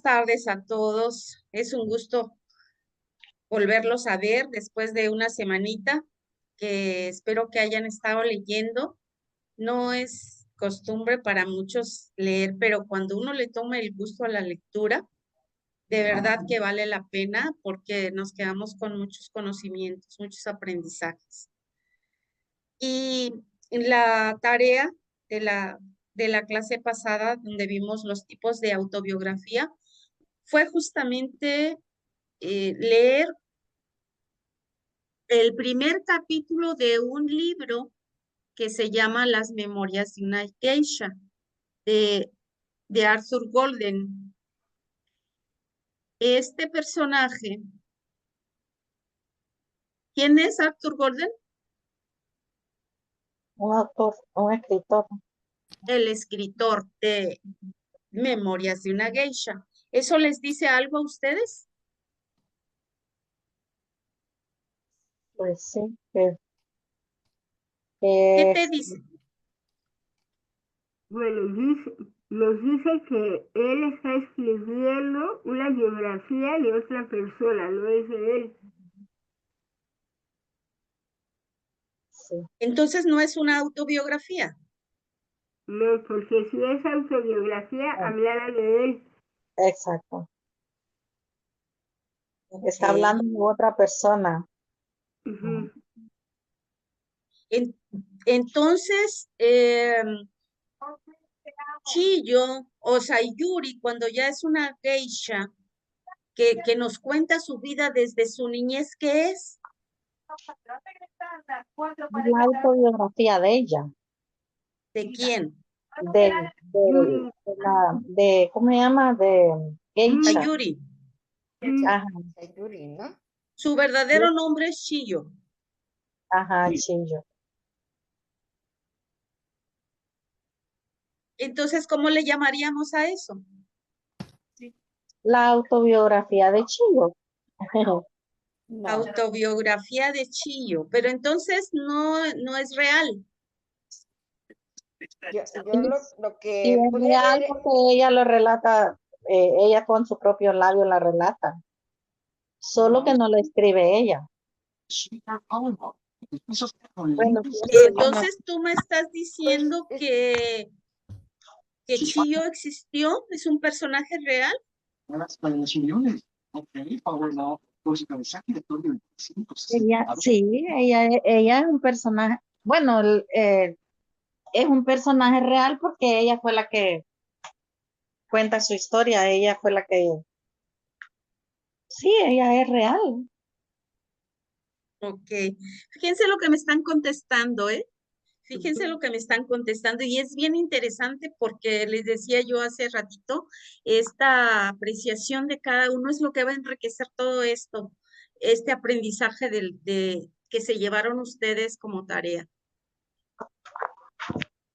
Tardes a todos. Es un gusto volverlos a ver después de una semanita que espero que hayan estado leyendo. No es costumbre para muchos leer, pero cuando uno le toma el gusto a la lectura, de verdad que vale la pena porque nos quedamos con muchos conocimientos, muchos aprendizajes. Y la tarea de la clase pasada, donde vimos los tipos de autobiografía, fue justamente leer el primer capítulo de un libro que se llama Las Memorias de una Geisha, de, de Arthur Golden. Este personaje, ¿quién es Arthur Golden? Un autor, un escritor. El escritor de Memorias de una Geisha. ¿Eso les dice algo a ustedes? Pues sí, ¿Qué te es, dice? Bueno, nos dice que él está escribiendo una biografía de otra persona, no es de él. sí, Entonces no es una autobiografía. No, porque si es autobiografía, hablara de él. exacto. Está Ok. hablando de otra persona. Ujú. En- entonces, Chiyo o Sayuri, cuando ya es una geisha que nos cuenta su vida desde su niñez, ¿qué es? La autobiografía de ella, ¿De quién? Yuri, ¿cómo se llama? De Geisha. Sayuri. Ajá, Sayuri, ¿no? Su verdadero nombre es Chiyo. ajá, Chillo. Entonces, ¿cómo le llamaríamos a eso? La autobiografía de Chillo. No, Autobiografía de Chiyo, pero entonces no es real. yo Sí, lo sí, que es pude real ver, porque ella lo relata, ella con su propio labio la relata, solo que no lo escribe ella. Bueno, sí escribe una. Entonces, tú me estás pues, diciendo que Chiyo existió, es un personaje real. Ella es un personaje, bueno, es un personaje real porque ella fue la que cuenta su historia, ella fue la que, sí, ella es real. Ok. Fíjense lo que me están contestando, ¿eh? Fíjense lo que me están contestando y es bien interesante porque les decía yo hace ratito, esta apreciación de cada uno es lo que va a enriquecer todo esto, este aprendizaje que se llevaron ustedes como tarea.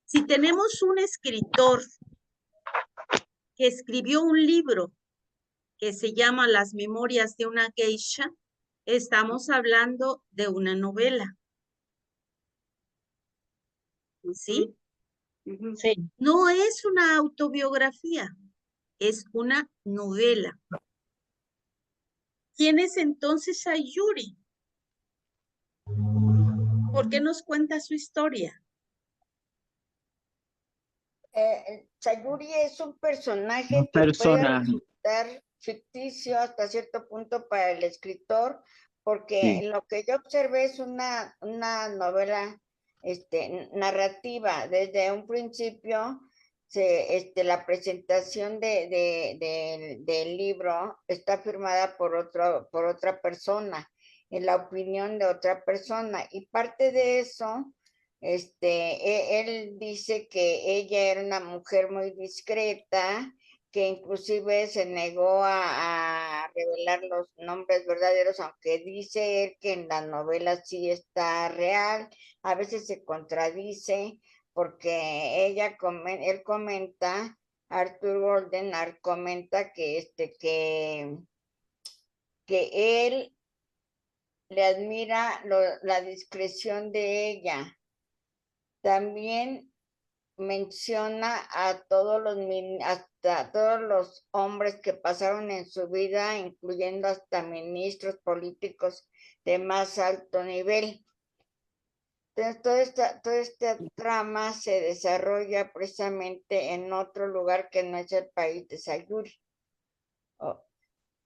Si tenemos un escritor que escribió un libro que se llama Las Memorias de una Geisha, estamos hablando de una novela, ¿sí? ujú. Sí, No es una autobiografía, es una novela. ¿Quién es entonces Sayuri? ¿Por qué nos cuenta su historia? Sayuri es un personaje que puede Persona, resultar ficticio hasta cierto punto para el escritor, porque sí. lo que yo observé es una novela narrativa. Desde un principio, la presentación del libro está firmada por otra persona, en la opinión de otra persona, y parte de eso él dice que ella era una mujer muy discreta, que inclusive se negó a revelar los nombres verdaderos, aunque dice él que en la novela sí está real, a veces se contradice, porque él comenta, Arthur Golden comenta que él le admira la discreción de ella. También menciona a todos hasta todos los hombres que pasaron en su vida, incluyendo hasta ministros políticos de más alto nivel. Entonces, toda esta trama se desarrolla precisamente en otro lugar que no es el país de Sayuri,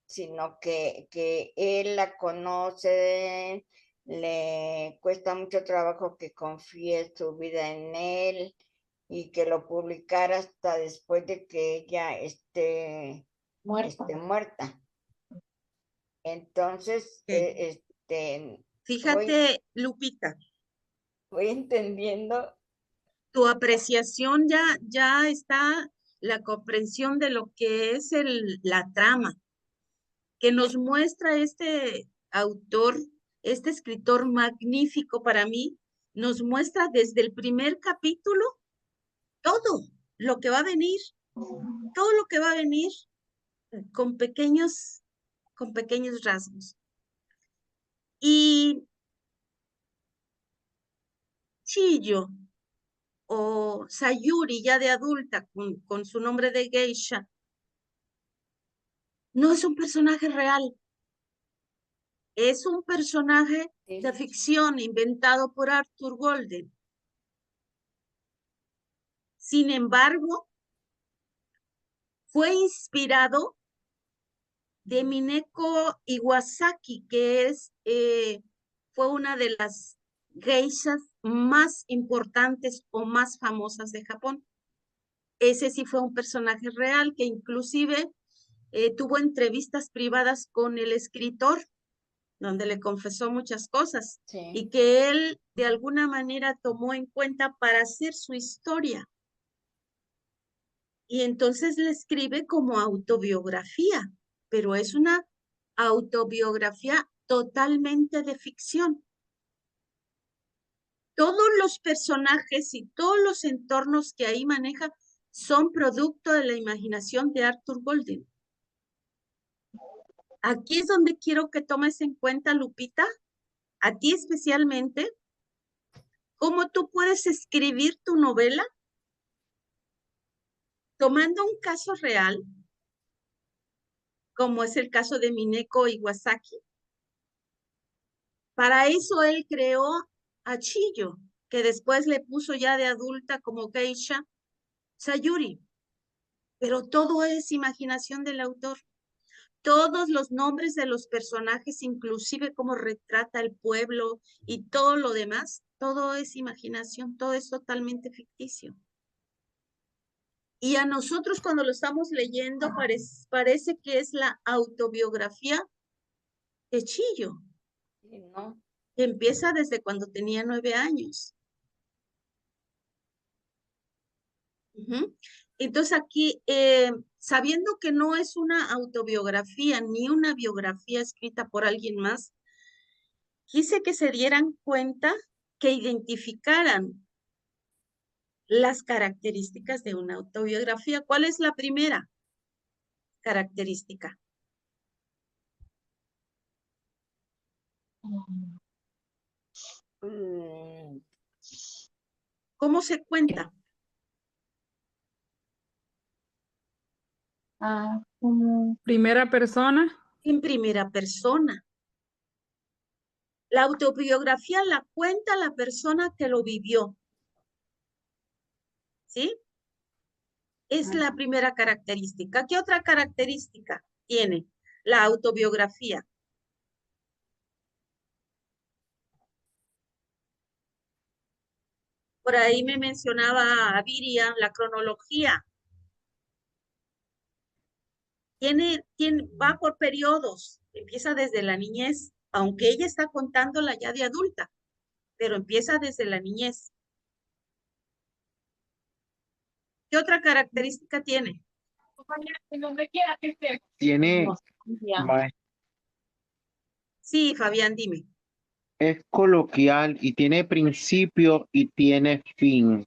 sino que él la conoce, le cuesta mucho trabajo que confíe su vida en él y que lo publicara hasta después de que ella esté muerta. Entonces, Ok. Fíjate, Lupita, voy entendiendo. tu apreciación ya está, la comprensión de lo que es la trama que nos muestra este autor, este escritor magnífico para mí, nos muestra desde el primer capítulo todo lo que va a venir, todo lo que va a venir con pequeños rasgos. Y Chiyo o Sayuri, ya de adulta, con su nombre de geisha, no es un personaje real. Es un personaje de ficción inventado por Arthur Golden. Sin embargo, fue inspirado de Mineko Iwasaki, que fue una de las geishas más importantes o más famosas de Japón. Ese sí fue un personaje real que inclusive tuvo entrevistas privadas con el escritor, donde le confesó muchas cosas y que él de alguna manera tomó en cuenta para hacer su historia. Y entonces le escribe como autobiografía, pero es una autobiografía totalmente de ficción. Todos los personajes y todos los entornos que ahí maneja son producto de la imaginación de Arthur Golden. Aquí es donde quiero que tomes en cuenta, Lupita, a ti especialmente, cómo tú puedes escribir tu novela tomando un caso real, como es el caso de Mineko Iwasaki. Para eso él creó a Chiyo, que después le puso ya de adulta como geisha Sayuri. Pero todo es imaginación del autor. Todos los nombres de los personajes, inclusive cómo retrata el pueblo y todo lo demás, todo es imaginación, todo es totalmente ficticio. Y a nosotros cuando lo estamos leyendo parece que es la autobiografía de Chiyo. ¿No? Que empieza desde cuando tenía 9 años. Entonces aquí, sabiendo que no es una autobiografía ni una biografía escrita por alguien más, quise que se dieran cuenta, que identificaran las características de una autobiografía. ¿Cuál es la primera característica? ¿Cómo se cuenta? Como primera persona. En primera persona. La autobiografía la cuenta la persona que lo vivió. ¿Sí? Es la primera característica. ¿Qué otra característica tiene la autobiografía? Por ahí me mencionaba a Viria la cronología. Va por periodos, empieza desde la niñez, aunque ella está contándola ya de adulta, pero empieza desde la niñez. ¿Qué otra característica tiene? Tiene, Sí, Fabián, dime. es coloquial y tiene principio y tiene fin,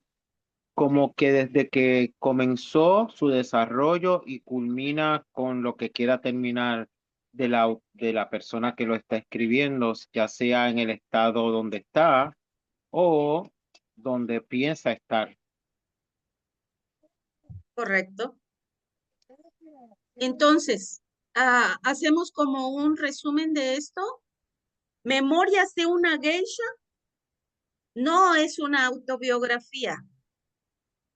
como que desde que comenzó su desarrollo y culmina con lo que quiera terminar de la persona que lo está escribiendo, ya sea en el estado donde está o donde piensa estar. correcto. Entonces, hacemos como un resumen de esto. Memorias de una geisha no es una autobiografía,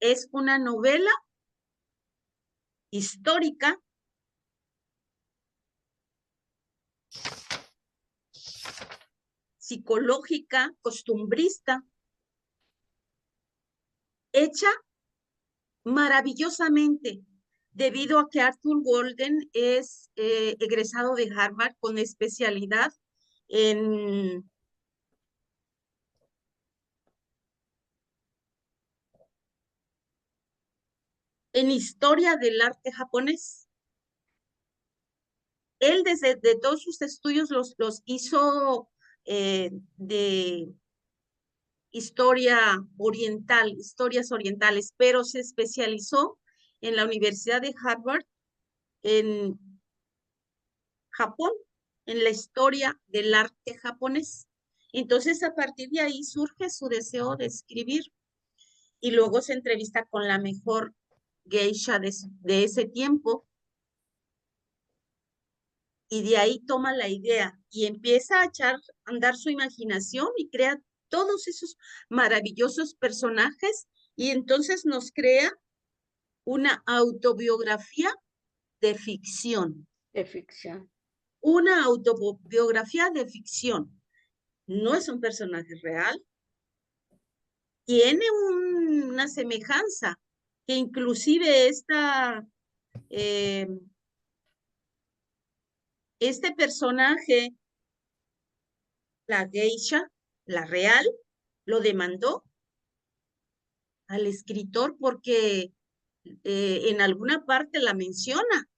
es una novela histórica psicológica, costumbrista, hecha maravillosamente, debido a que Arthur Golden es egresado de Harvard con especialidad en historia del arte japonés. Él desde todos sus estudios los hizo de historia oriental, historias orientales, pero se especializó en la Universidad de Harvard en Japón, en la historia del arte japonés. Entonces, a partir de ahí surge su deseo de escribir y luego se entrevista con la mejor geisha de ese tiempo y de ahí toma la idea y empieza a echar a andar su imaginación y crea todos esos maravillosos personajes y entonces nos crea una autobiografía de ficción. De ficción. Una autobiografía de ficción. No es un personaje real. Tiene una semejanza que inclusive este personaje, la geisha, la real, lo demandó al escritor porque en alguna parte la menciona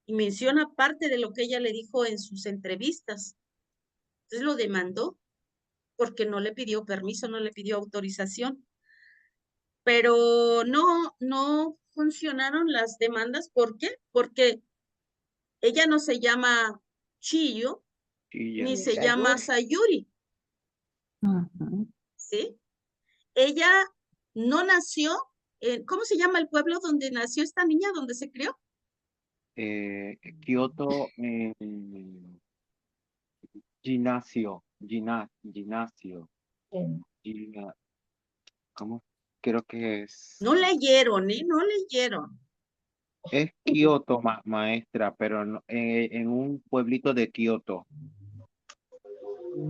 y menciona parte de lo que ella le dijo en sus entrevistas. Entonces lo demandó porque no le pidió permiso, no le pidió autorización. Pero no funcionaron las demandas. ¿Por qué? Porque ella no se llama Chiyo, Sí, ya. ni Ni se llama Sayuri. Sayuri, Ujú. ¿sí? Ella no nació, ¿cómo se llama el pueblo donde nació esta niña, donde se crió? Kioto, gimnasio, ¿cómo? Creo que No es leyeron, ¿eh? No leyeron. Kioto, maestra, pero en un pueblito de Kioto,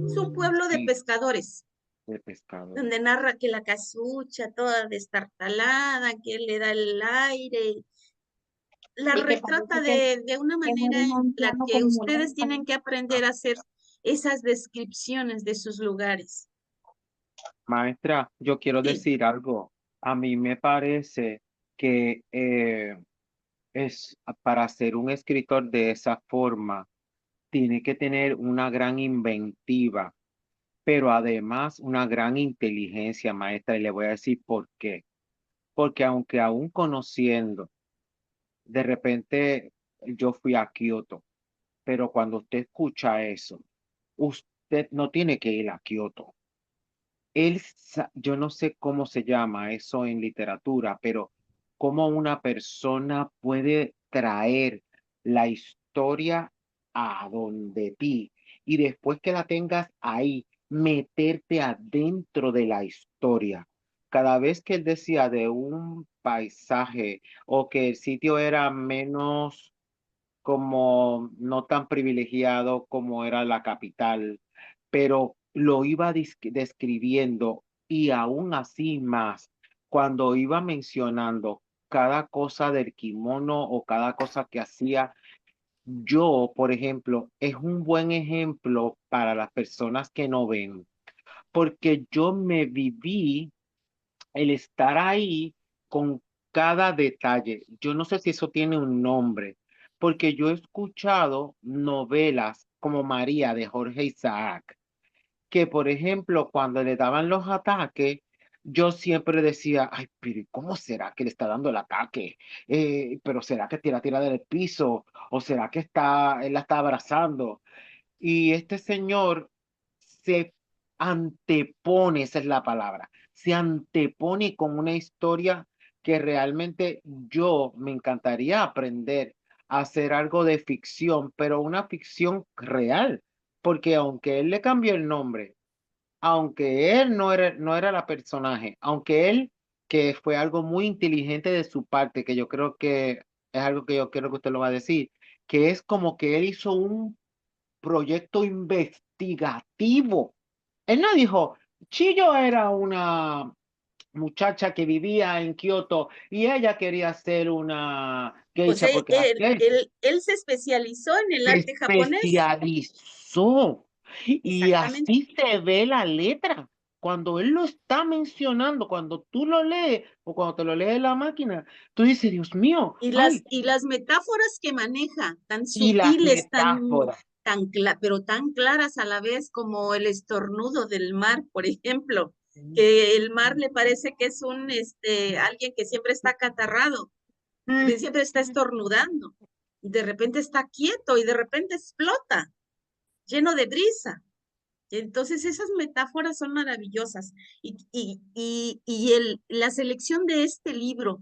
Es un pueblo de sí, pescadores, de pescado. donde narra que la casucha toda destartalada, que le da el aire, la Y que retrata parece de una que es manera un en la anciano que como ustedes lento. tienen que aprender a hacer esas descripciones de sus lugares. Maestra, yo quiero Sí, decir algo. A mí me parece que es para ser un escritor de esa forma, tiene que tener una gran inventiva, pero además una gran inteligencia, maestra, y le voy a decir por qué. Porque aunque aún conociendo, de repente yo fui a Kioto, pero cuando usted escucha eso, usted no tiene que ir a Kioto. Yo no sé cómo se llama eso en literatura, pero cómo una persona puede traer la historia a donde ti y después que la tengas ahí, meterte adentro de la historia. Cada vez que él decía de un paisaje o que el sitio era menos como no tan privilegiado como era la capital, pero lo iba describiendo y aún así más, cuando iba mencionando cada cosa del kimono o cada cosa que hacía, yo, por ejemplo, es un buen ejemplo para las personas que no ven, porque yo me viví el estar ahí con cada detalle. Yo no sé si eso tiene un nombre, porque yo he escuchado novelas como María de Jorge Isaac, que por ejemplo, cuando le daban los ataques, yo siempre decía, ay, pero ¿y ¿cómo será que le está dando el ataque? Pero ¿será que tira del piso? ¿O será que él la está abrazando? Y este señor se antepone, esa es la palabra, se antepone con una historia que realmente yo me encantaría aprender a hacer algo de ficción, pero una ficción real, porque aunque él le cambió el nombre, aunque él no era la personaje, aunque él, que fue algo muy inteligente de su parte, que yo creo que es algo que yo quiero que usted lo va a decir, que es como que él hizo un proyecto investigativo. Él no dijo, Chillo era una muchacha que vivía en Kioto y ella quería ser una Pues geisha porque las geishas él se especializó en el se arte japonés. especializó y Exactamente. así se ve la letra. Cuando él lo está mencionando, cuando tú lo lees o cuando te lo lee la máquina, tú dices, Dios mío, ay, Y las metáforas que maneja, tan y las sutiles, metáforas. pero tan claras a la vez como el estornudo del mar, por ejemplo, que el mar le parece que es alguien que siempre está acatarrado, que siempre está estornudando, y de repente está quieto y de repente explota, lleno de brisa. Entonces esas metáforas son maravillosas la selección de este libro,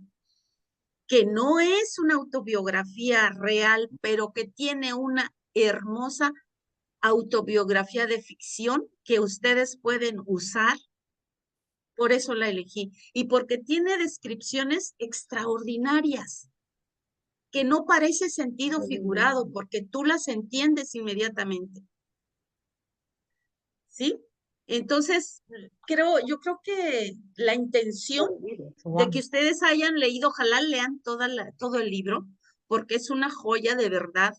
que no es una autobiografía real, pero que tiene una hermosa autobiografía de ficción que ustedes pueden usar, por eso la elegí, y porque tiene descripciones extraordinarias, que no parece sentido figurado, porque tú las entiendes inmediatamente. ¿Sí? Entonces, yo creo que la intención de que ustedes hayan leído, ojalá lean todo el libro, porque es una joya de verdad.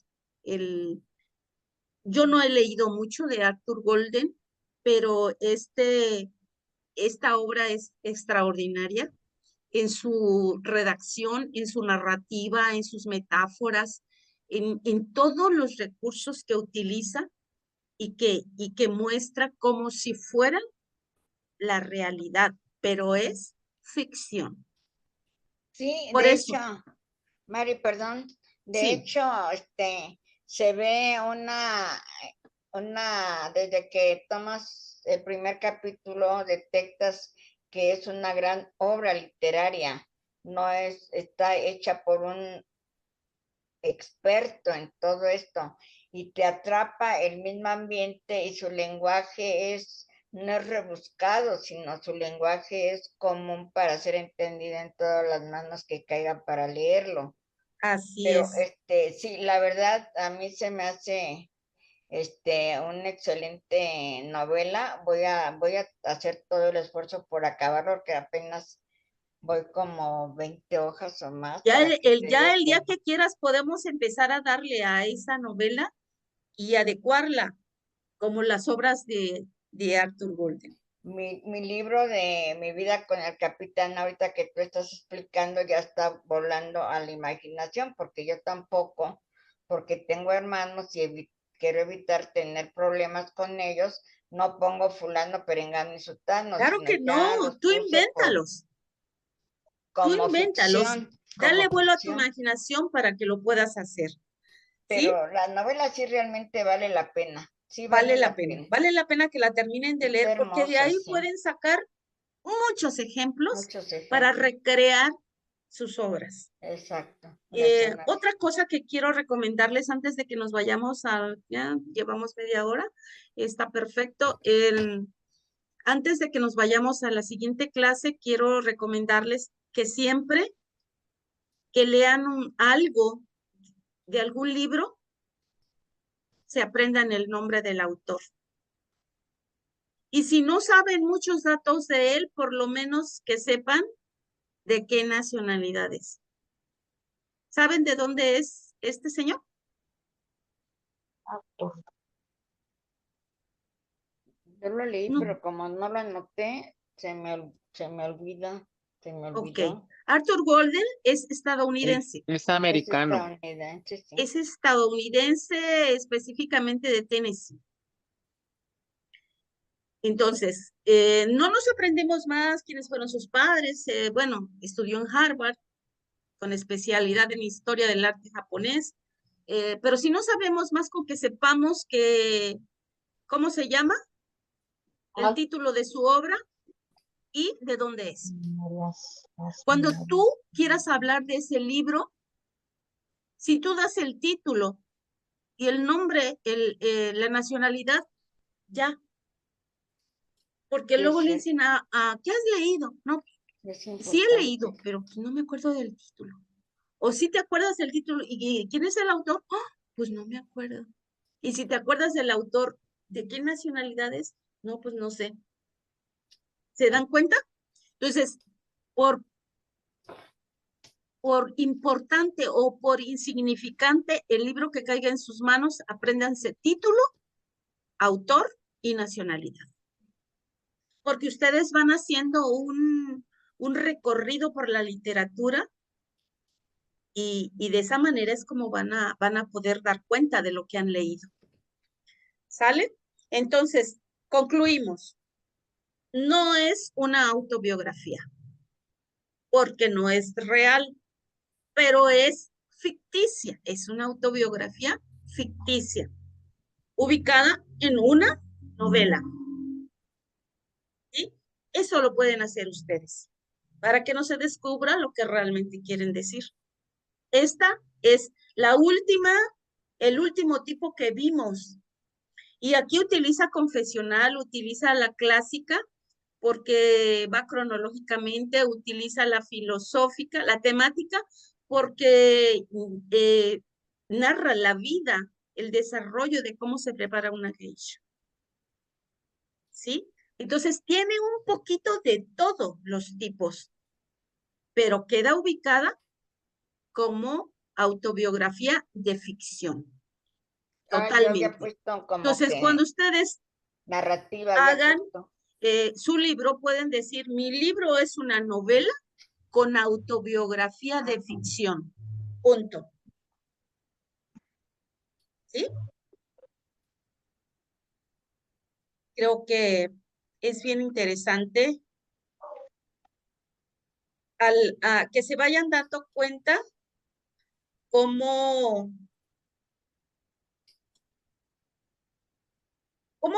Yo no he leído mucho de Arthur Golden, pero esta obra es extraordinaria en su redacción, en su narrativa, en sus metáforas, en todos los recursos que utiliza y que muestra como si fuera la realidad, pero es ficción. Sí, Por de eso, hecho, Mari, perdón, de sí, hecho, se ve desde que tomas el primer capítulo, detectas que es una gran obra literaria, está hecha por un experto en todo esto y te atrapa el mismo ambiente y su lenguaje no es rebuscado, sino su lenguaje es común para ser entendido en todas las manos que caigan para leerlo. así Pero es. sí, la verdad a mí se me hace una excelente novela. Voy a hacer todo el esfuerzo por acabarlo, porque apenas voy como 20 hojas o más para que te Ya diga el día que que quieras podemos empezar a darle a esa novela y adecuarla como las obras de Arthur Golden. mi libro de Mi vida con el capitán, ahorita que tú estás explicando, ya está volando a la imaginación, porque yo tampoco, porque tengo hermanos y quiero evitar tener problemas con ellos, no pongo fulano, perengano y sutano, Claro sino que no, ya los tú puse invéntalos, tú como invéntalos, ficción, dale como vuelo a tu ficción. imaginación para que lo puedas hacer, ¿sí? Pero la novela sí realmente vale la pena, sí vale la pena. Vale la pena que la terminen de Está leer porque de hermosa, ahí sí, pueden sacar muchos ejemplos muchos para ejemplos. recrear sus obras. Exacto, nacional. Otra cosa que quiero recomendarles antes de que nos vayamos ya llevamos media hora, está perfecto. Antes de que nos vayamos a la siguiente clase, quiero recomendarles que siempre que lean algo de algún libro, se aprendan el nombre del autor. Y si no saben muchos datos de él, por lo menos que sepan de qué nacionalidad es. ¿Saben de dónde es este señor? Yo lo leí, No. pero como no lo anoté, se me olvida, se me Ok. olvidó. Arthur Golden es estadounidense. Es Es americano. estadounidense, sí. Es estadounidense, específicamente de Tennessee. Entonces, no nos aprendemos más quiénes fueron sus padres. Bueno, estudió en Harvard con especialidad en historia del arte japonés. Pero si no sabemos más, con que sepamos ¿cómo se llama? El título de su obra y de dónde es. Las Cuando memorias. tú quieras hablar de ese libro, si tú das el título y el nombre, la nacionalidad, ya. Porque Sí, luego le sí. dicen ¿qué has leído? No, Es sí he importante. leído, pero pues no me acuerdo del título. O si te acuerdas del título y quién es el autor, pues no me acuerdo. Y si te acuerdas del autor, ¿de qué nacionalidad es? No, pues no sé. ¿Se dan cuenta? Entonces, por importante o por insignificante el libro que caiga en sus manos, apréndanse título, autor y nacionalidad. Porque ustedes van haciendo un recorrido por la literatura y de esa manera es como van a poder dar cuenta de lo que han leído. ¿Sale? Entonces, concluimos. No es una autobiografía, porque no es real, pero es ficticia, es una autobiografía ficticia, ubicada en una novela. ¿Sí? Eso lo pueden hacer ustedes, para que no se descubra lo que realmente quieren decir. Esta es el último tipo que vimos. Y aquí utiliza confesional, utiliza la clásica, porque va cronológicamente, utiliza la filosófica, la temática, porque narra la vida, el desarrollo de cómo se prepara una geisha. ¿Sí? Entonces tiene un poquito de todos los tipos, pero queda ubicada como autobiografía de ficción. Yo había Totalmente. puesto como Entonces, que cuando ustedes narrativa había hagan puesto. su libro, pueden decir, mi libro es una novela con autobiografía de ficción. Punto. ¿Sí? Creo que es bien interesante que se vayan dando cuenta cómo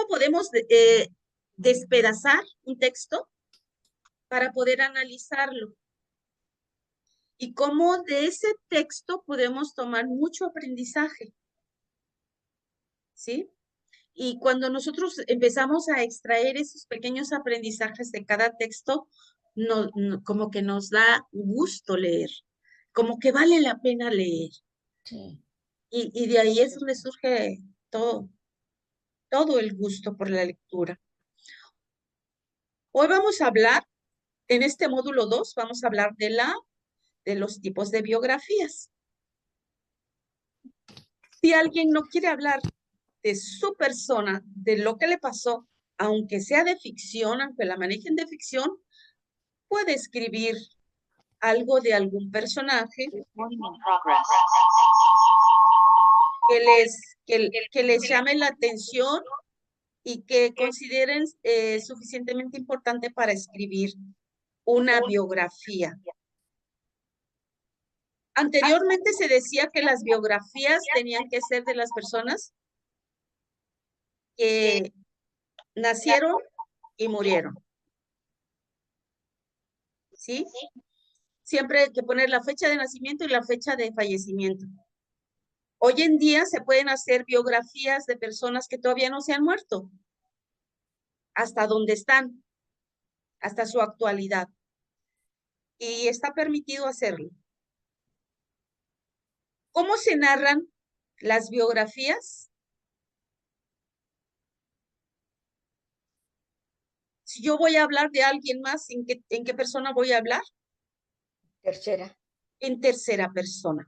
podemos despedazar un texto para poder analizarlo. Y cómo de ese texto podemos tomar mucho aprendizaje. ¿Sí? Y cuando nosotros empezamos a extraer esos pequeños aprendizajes de cada texto, como que nos da gusto leer, como que vale la pena leer. Sí. Y de ahí es donde surge todo el gusto por la lectura. Hoy vamos a hablar, en este módulo 2, vamos a hablar de los tipos de biografías. Si alguien no quiere hablar de su persona, de lo que le pasó, aunque sea de ficción, aunque la manejen de ficción, puede escribir algo de algún personaje que les llame la atención y que consideren suficientemente importante para escribir una biografía. Anteriormente se decía que las biografías tenían que ser de las personas que nacieron y murieron. ¿Sí? Siempre hay que poner la fecha de nacimiento y la fecha de fallecimiento. Hoy en día se pueden hacer biografías de personas que todavía no se han muerto, hasta donde están, hasta su actualidad. Y está permitido hacerlo. ¿Cómo se narran las biografías? Si yo voy a hablar de alguien más, ¿en qué persona voy a hablar? Tercera. En tercera persona.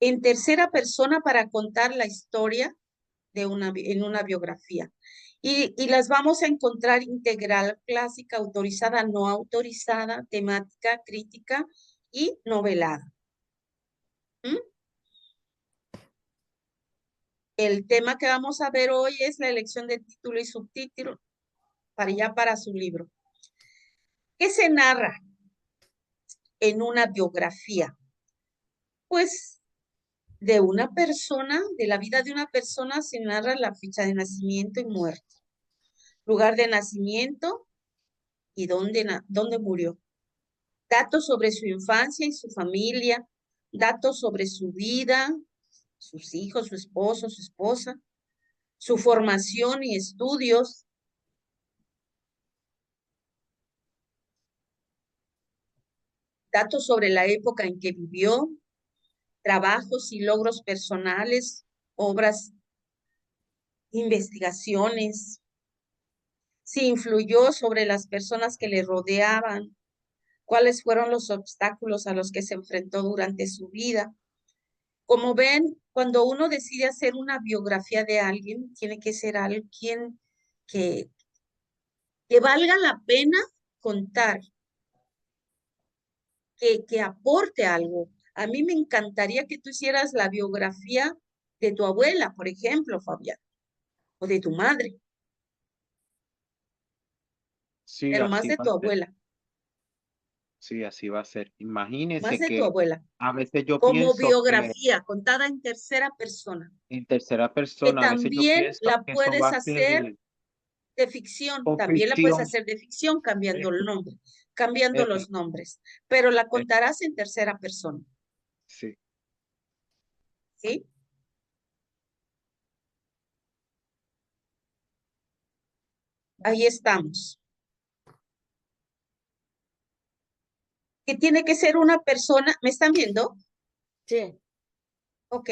En tercera persona para contar la historia en una biografía. Y las vamos a encontrar integral, clásica, autorizada, no autorizada, temática, crítica y novelada. ¿Mm? El tema que vamos a ver hoy es la elección de título y subtítulo para su libro. ¿Qué se narra en una biografía? Pues de una persona, de la vida de una persona se narra la fecha de nacimiento y muerte, lugar de nacimiento, y dónde murió. Datos sobre su infancia y su familia, datos sobre su vida, sus hijos, su esposo, su esposa, su formación y estudios, datos sobre la época en que vivió, trabajos y logros personales, obras, investigaciones, si influyó sobre las personas que le rodeaban, cuáles fueron los obstáculos a los que se enfrentó durante su vida. Como ven, cuando uno decide hacer una biografía de alguien, tiene que ser alguien que, que valga la pena contar, que aporte algo. A mí me encantaría que tú hicieras la biografía de tu abuela, por ejemplo, Fabián, o de tu madre, Sí, pero más así de va tu a ser. abuela, Sí, así va a ser. más Imagínese de tu que abuela, a veces yo como pienso que biografía contada en tercera persona, en tercera que persona, a veces yo también pienso la que eso va puedes a hacer ser de ficción, o también la puedes ficción. hacer de ficción cambiando el nombre, cambiando Eso, los nombres, pero la eh, contarás en tercera persona, sí. ¿sí? Ahí estamos. Que tiene que ser una persona, ¿me están viendo? Sí, Ok.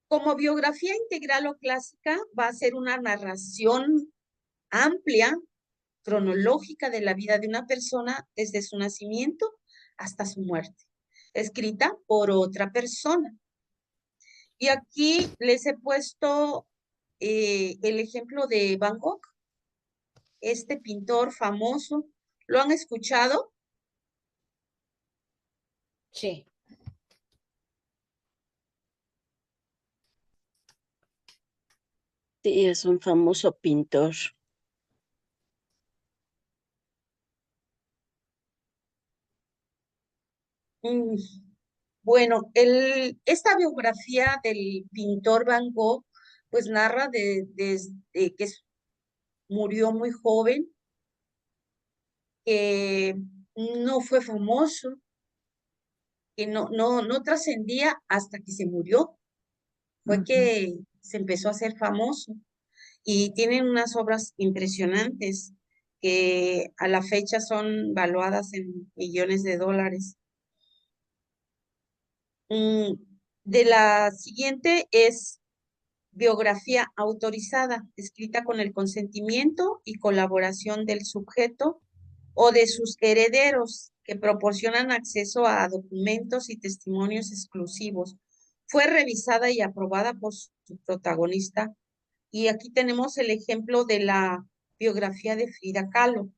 Como biografía integral o clásica, va a ser una narración amplia, cronológica de la vida de una persona desde su nacimiento hasta su muerte, escrita por otra persona. Y aquí les he puesto el ejemplo de Van Gogh, este pintor famoso. ¿Lo han escuchado? sí. Sí, es un famoso pintor. Mm, Bueno, esta biografía del pintor Van Gogh, pues narra desde que murió muy joven, que no fue famoso, que no trascendía hasta que se murió. Fue Ujú. que se empezó a hacer famoso y tienen unas obras impresionantes que a la fecha son valuadas en millones de dólares. Mm, De la siguiente es biografía autorizada, escrita con el consentimiento y colaboración del sujeto o de sus herederos que proporcionan acceso a documentos y testimonios exclusivos. Fue revisada y aprobada por su protagonista. Y aquí tenemos el ejemplo de la biografía de Frida Kahlo.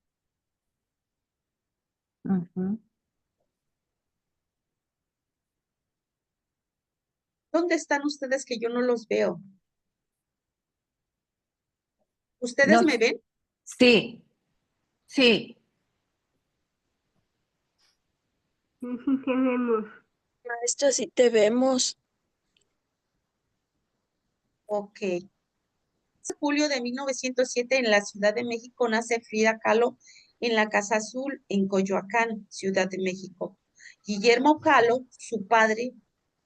Ujú. ¿Dónde están ustedes que yo no los veo? ¿Ustedes No, me ven? sí, sí. Sí, sí tenemos. Maestra, sí te vemos. Ok. Julio de 1907 en la Ciudad de México nace Frida Kahlo en la Casa Azul en Coyoacán, Ciudad de México. Guillermo Kahlo, su padre,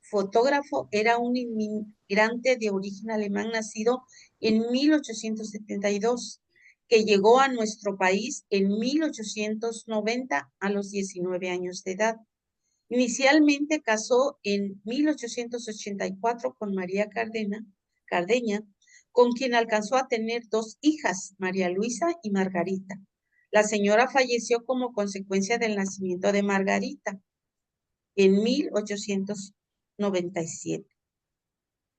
fotógrafo, era un inmigrante de origen alemán nacido en 1872, que llegó a nuestro país en 1890 a los 19 años de edad. Inicialmente casó en 1884 con María Cardeña, con quien alcanzó a tener dos hijas, María Luisa y Margarita. La señora falleció como consecuencia del nacimiento de Margarita en 1897.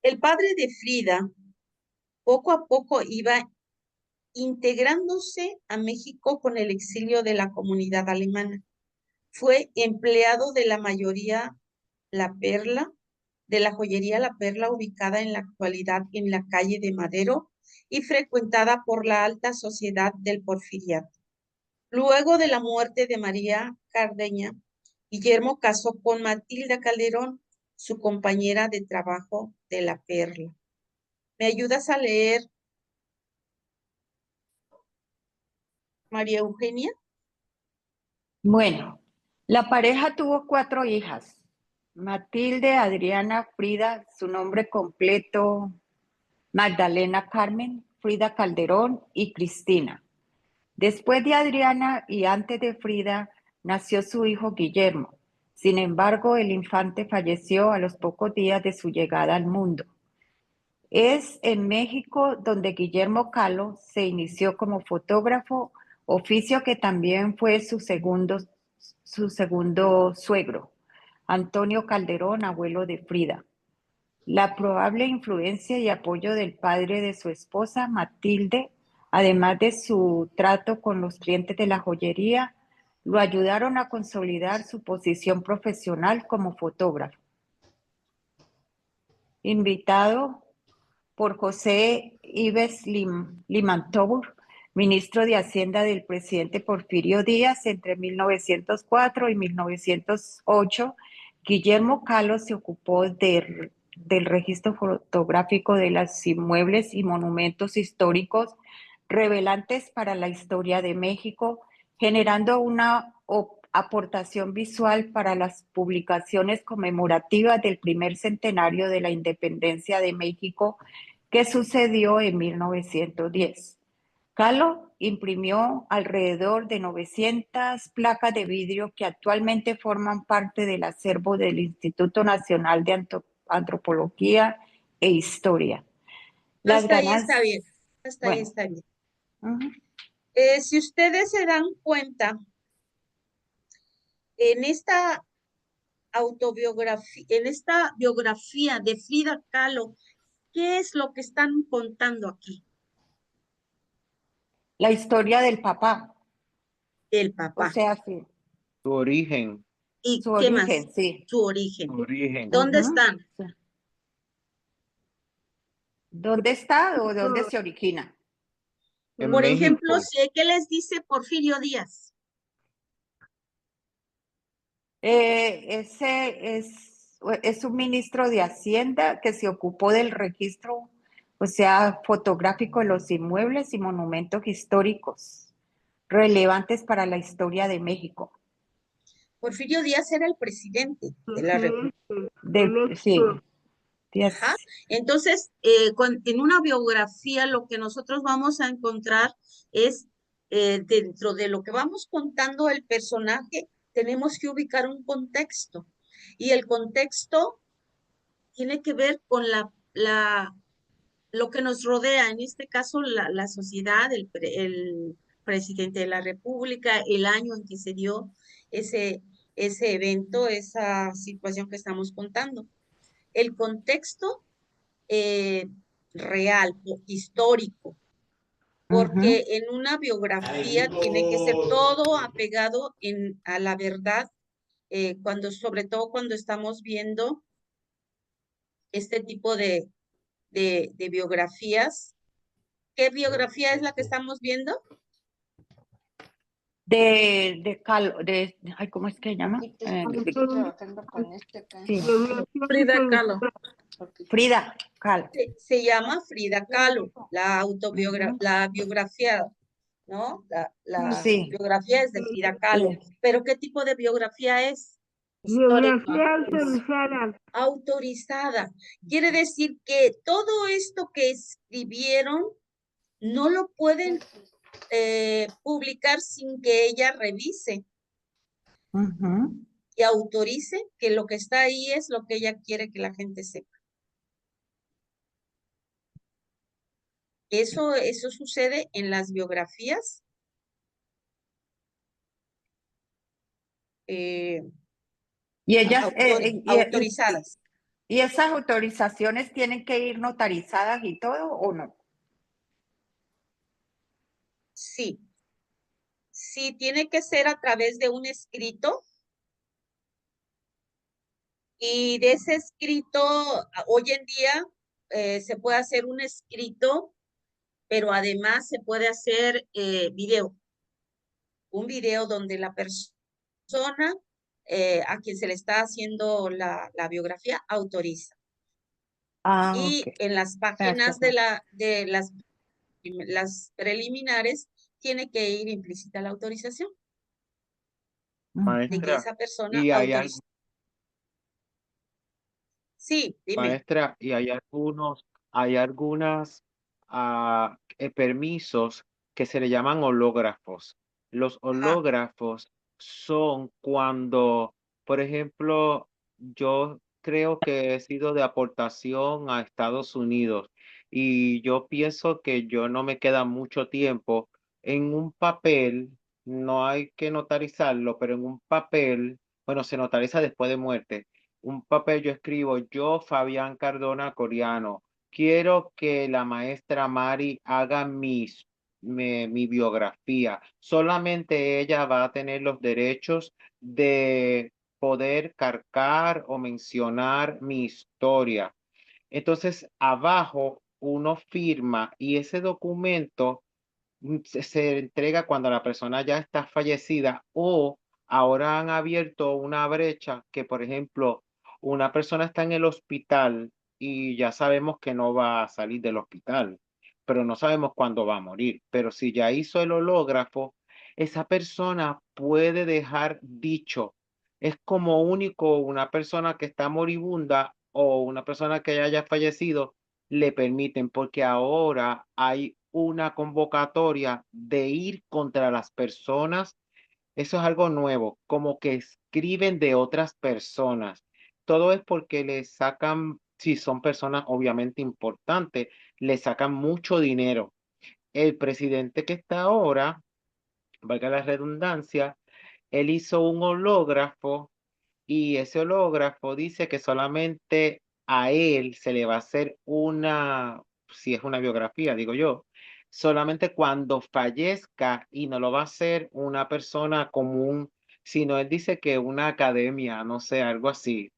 El padre de Frida poco a poco iba integrándose a México con el exilio de la comunidad alemana. Fue empleado de la mayoría La Perla, de la joyería La Perla, ubicada en la actualidad en la calle de Madero y frecuentada por la alta sociedad del Porfiriato. Luego de la muerte de María Cardeña, Guillermo casó con Matilda Calderón, su compañera de trabajo de La Perla. ¿Me ayudas a leer María Eugenia. Bueno, la pareja tuvo 4 hijas. Matilde, Adriana, Frida, su nombre completo, Magdalena Carmen, Frida Calderón y Cristina. Después de Adriana y antes de Frida, nació su hijo Guillermo. Sin embargo, el infante falleció a los pocos días de su llegada al mundo. Es en México donde Guillermo Kahlo se inició como fotógrafo, oficio que también fue su segundo suegro, Antonio Calderón, abuelo de Frida. La probable influencia y apoyo del padre de su esposa, Matilde, además de su trato con los clientes de la joyería, lo ayudaron a consolidar su posición profesional como fotógrafo. Invitado por José Ives Limantour, ministro de Hacienda del presidente Porfirio Díaz entre 1904 y 1908, Guillermo Kahlo se ocupó del registro fotográfico de los inmuebles y monumentos históricos relevantes para la historia de México, generando una aportación visual para las publicaciones conmemorativas del primer centenario de la independencia de México que sucedió en 1910. Kahlo imprimió alrededor de 900 placas de vidrio que actualmente forman parte del acervo del Instituto Nacional de Antropología e Historia. Hasta ahí está bien. Hasta ahí Bueno. está bien. Uh-huh. Si ustedes se dan cuenta, en esta autobiografía, en esta biografía de Frida Kahlo, ¿qué es lo que están contando aquí? La historia del papá. El papá. O sea, sí. Su origen. ¿Y Su qué origen, más? sí. Su origen. Su origen. ¿Dónde Uh-huh. están? ¿Dónde está o dónde se origina? En Por México. ejemplo, ¿qué les dice Porfirio Díaz? Ese es un ministro de Hacienda que se ocupó del registro, o sea, fotográfico de los inmuebles y monumentos históricos relevantes para la historia de México. Porfirio Díaz era el presidente de la República. Sí, Díaz. Ajá. Entonces, en una biografía lo que nosotros vamos a encontrar es, dentro de lo que vamos contando el personaje, tenemos que ubicar un contexto. Y el contexto tiene que ver con lo que nos rodea, en este caso la sociedad, el presidente de la República, el año en que se dio ese evento, esa situación que estamos contando. El contexto real, histórico, porque en una biografía tiene que ser todo apegado a la verdad, sobre todo cuando estamos viendo este tipo de biografías. ¿Qué biografía es la que estamos viendo? De Kahlo, ay, ¿cómo es que se llama? Estoy trabajando con este acá. Sí. Frida Kahlo. Frida Kahlo. Se llama Frida Kahlo, la biografía, ¿no? La Sí. biografía es de Frida Kahlo. ¿Pero qué tipo de biografía es? Biografía autorizada. Autorizada. Quiere decir que todo esto que escribieron no lo pueden publicar sin que ella revise y autorice que lo que está ahí es lo que ella quiere que la gente sepa. Eso sucede en las biografías. Y ellas autorizadas. ¿Y esas autorizaciones tienen que ir notarizadas y todo o no? Sí. Sí, tiene que ser a través de un escrito. Y de ese escrito, hoy en día se puede hacer un escrito, pero además se puede hacer video. Un video donde la persona a quien se le está haciendo la biografía autoriza. Y Okay. en las páginas de las preliminares tiene que ir implícita la autorización de que Maestra, esa persona y autoriza. Sí, dime. maestra, y hay algunas permisos que se le llaman hológrafos. Los Ajá. hológrafos son cuando, por ejemplo, yo creo que he sido de aportación a Estados Unidos y yo pienso que yo no me queda mucho tiempo en un papel, no hay que notarizarlo, pero en un papel, bueno, se notariza después de muerte. Un papel yo escribo, yo, Fabián Cardona Coriano, quiero que la maestra Mari haga mi biografía. Solamente ella va a tener los derechos de poder cargar o mencionar mi historia. Entonces, abajo uno firma y ese documento se entrega cuando la persona ya está fallecida o ahora han abierto una brecha que, por ejemplo, una persona está en el hospital y ya sabemos que no va a salir del hospital, pero no sabemos cuándo va a morir. Pero si ya hizo el hológrafo, esa persona puede dejar dicho. Es como único una persona que está moribunda o una persona que haya fallecido le permiten, porque ahora hay una convocatoria de ir contra las personas. Eso es algo nuevo, como que escriben de otras personas. Todo es porque le sacan, si son personas obviamente importantes, le sacan mucho dinero. El presidente que está ahora, valga la redundancia, él hizo un hológrafo y ese hológrafo dice que solamente a él se le va a hacer una, si es una biografía, digo yo, solamente cuando fallezca y no lo va a hacer una persona común, sino él dice que una academia, no sé, algo así.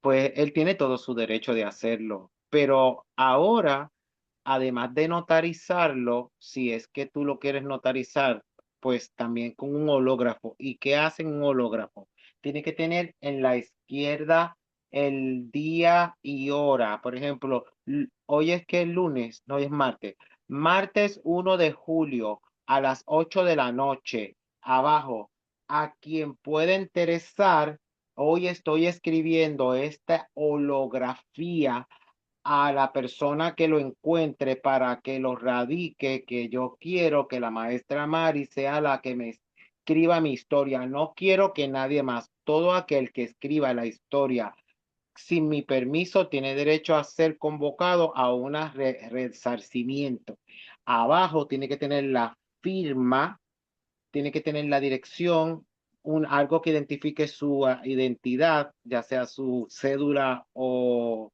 Pues él tiene todo su derecho de hacerlo, pero ahora, además de notarizarlo, si es que tú lo quieres notarizar, pues también con un hológrafo. ¿Y qué hacen un hológrafo? Tiene que tener en la izquierda el día y hora. Por ejemplo, hoy es que es lunes, no hoy es martes. Martes 1 de julio a las 8 de la noche. Abajo, a quien pueda interesar, hoy estoy escribiendo esta holografía a la persona que lo encuentre para que lo radique, que yo quiero que la maestra Mari sea la que me escriba mi historia. No quiero que nadie más. Todo aquel que escriba la historia sin mi permiso tiene derecho a ser convocado a un resarcimiento. Abajo tiene que tener la firma, tiene que tener la dirección, algo que identifique su identidad, ya sea su cédula o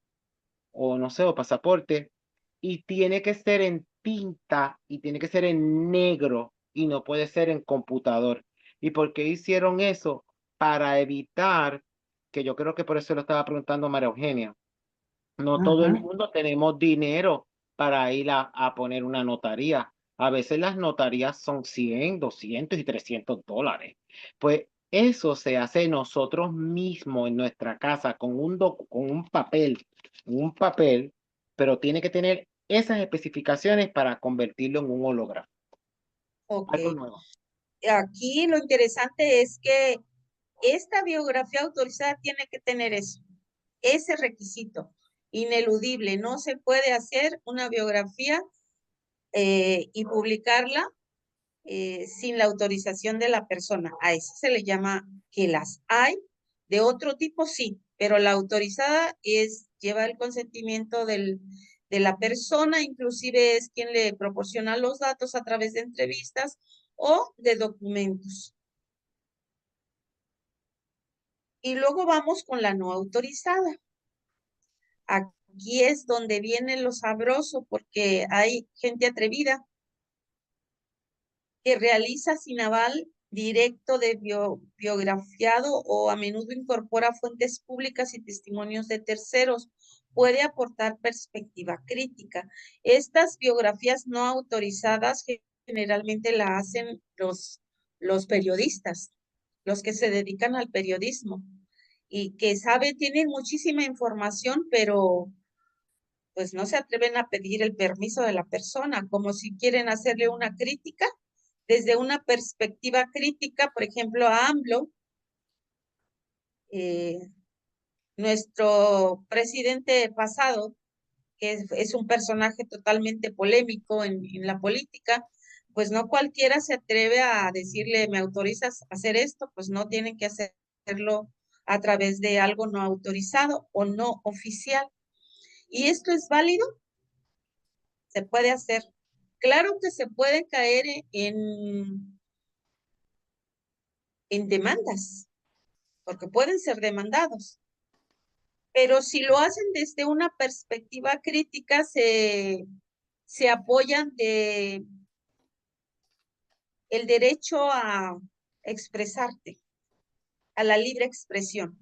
no sé, o pasaporte, y tiene que ser en tinta y tiene que ser en negro y no puede ser en computador. ¿Y por qué hicieron eso? Para evitar, que yo creo que por eso lo estaba preguntando María Eugenia, no todo el Ujú. mundo tenemos dinero para ir a poner una notaría. A veces las notarías son 100, 200 y $300. Pues eso se hace nosotros mismos en nuestra casa con con un papel, pero tiene que tener esas especificaciones para convertirlo en un holograma. Ok. Algo nuevo. Aquí lo interesante es que esta biografía autorizada tiene que tener eso, ese requisito ineludible. No se puede hacer una biografía y publicarla sin la autorización de la persona. A eso se le llama que las hay. De otro tipo, sí, pero la autorizada lleva el consentimiento de la persona, inclusive es quien le proporciona los datos a través de entrevistas o de documentos. Y luego vamos con la no autorizada. Aquí es donde viene lo sabroso porque hay gente atrevida que realiza sin aval directo de biografiado o a menudo incorpora fuentes públicas y testimonios de terceros. Puede aportar perspectiva crítica. Estas biografías no autorizadas generalmente la hacen los periodistas, los que se dedican al periodismo y que tienen muchísima información, pero pues no se atreven a pedir el permiso de la persona, como si quieren hacerle una crítica desde una perspectiva crítica, por ejemplo, a AMLO, nuestro presidente pasado, que es un personaje totalmente polémico en la política, pues no cualquiera se atreve a decirle, ¿me autorizas a hacer esto? Pues no, tienen que hacerlo a través de algo no autorizado o no oficial. ¿Y esto es válido? Se puede hacer. Claro que se puede caer en demandas, porque pueden ser demandados. Pero si lo hacen desde una perspectiva crítica, se apoyan de el derecho a expresarte, a la libre expresión.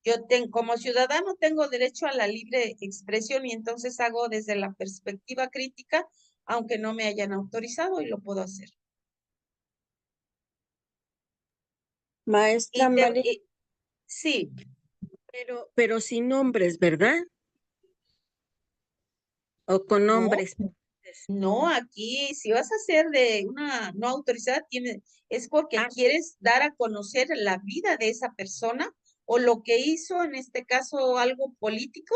Yo como ciudadano tengo derecho a la libre expresión y entonces hago desde la perspectiva crítica, aunque no me hayan autorizado y lo puedo hacer. Maestra María, Sí, pero sin nombres, ¿verdad? O con no, nombres. no, aquí si vas a hacer de una no autorizada, es porque quieres dar a conocer la vida de esa persona o lo que hizo, en este caso, algo político,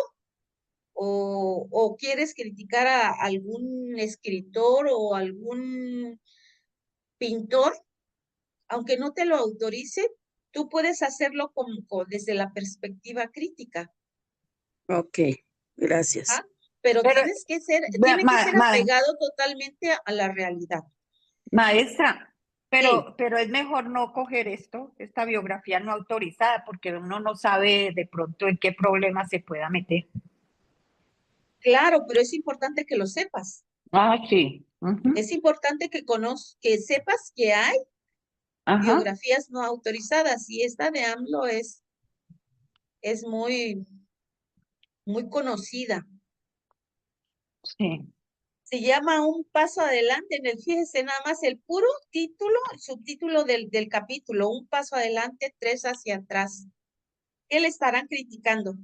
o quieres criticar a algún escritor o algún pintor, aunque no te lo autorice, tú puedes hacerlo desde la perspectiva crítica. Ok, gracias. ¿Ah? Pero Pero, tiene que ser apegado totalmente a la realidad. maestra, Sí. pero es mejor no coger esta biografía no autorizada, porque uno no sabe de pronto en qué problema se pueda meter. Claro, pero es importante que lo sepas. Ah, sí. Ujú. Es importante que sepas que hay Ajá. biografías no autorizadas y esta de AMLO es muy, muy conocida. Sí. Se llama Un Paso Adelante. Fíjese nada más el puro título, el subtítulo del capítulo, Un Paso Adelante, 3 hacia atrás. ¿Qué le estarán criticando?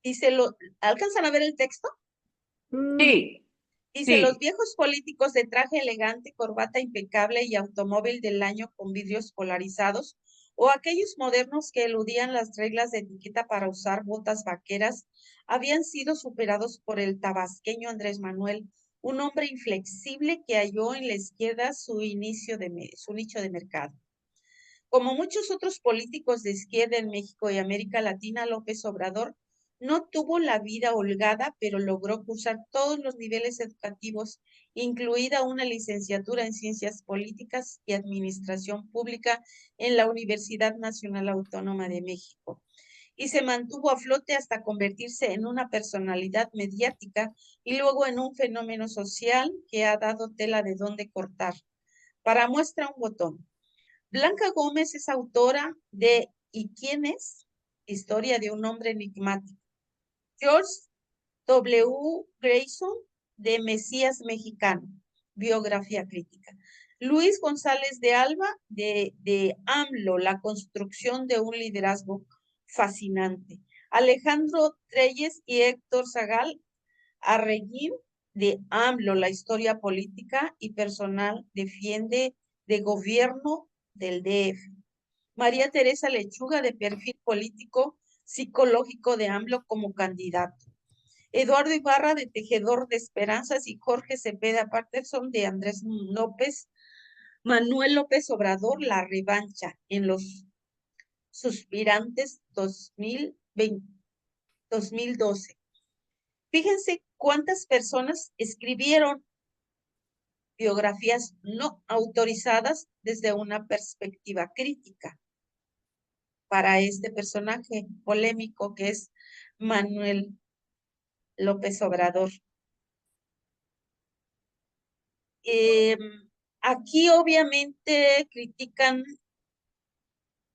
Dice, ¿alcanzan a ver el texto? Sí. Dice, los Sí. viejos políticos de traje elegante, corbata impecable y automóvil del año con vidrios polarizados, o aquellos modernos que eludían las reglas de etiqueta para usar botas vaqueras, habían sido superados por el tabasqueño Andrés Manuel, un hombre inflexible que halló en la izquierda su nicho de mercado. Como muchos otros políticos de izquierda en México y América Latina, López Obrador no tuvo la vida holgada, pero logró cursar todos los niveles educativos, incluida una licenciatura en Ciencias Políticas y Administración Pública en la Universidad Nacional Autónoma de México, y se mantuvo a flote hasta convertirse en una personalidad mediática y luego en un fenómeno social que ha dado tela de dónde cortar. Para muestra un botón. Blanca Gómez es autora de ¿Y quién es? Historia de un hombre enigmático. George W. Grayson, de Mesías Mexicano, biografía crítica. Luis González de Alba, de AMLO, la construcción de un liderazgo fascinante. Alejandro Treyes y Héctor Zagal Arreguín, de AMLO, la historia política y personal defiende de gobierno del DF. María Teresa Lechuga, de perfil político psicológico de AMLO como candidato. Eduardo Ibarra, de Tejedor de Esperanzas, y Jorge Cepeda Patterson, de Andrés López, Manuel López Obrador, La revancha en los suspirantes 2012. Fíjense cuántas personas escribieron biografías no autorizadas desde una perspectiva crítica para este personaje polémico que es Manuel López Obrador. Aquí obviamente critican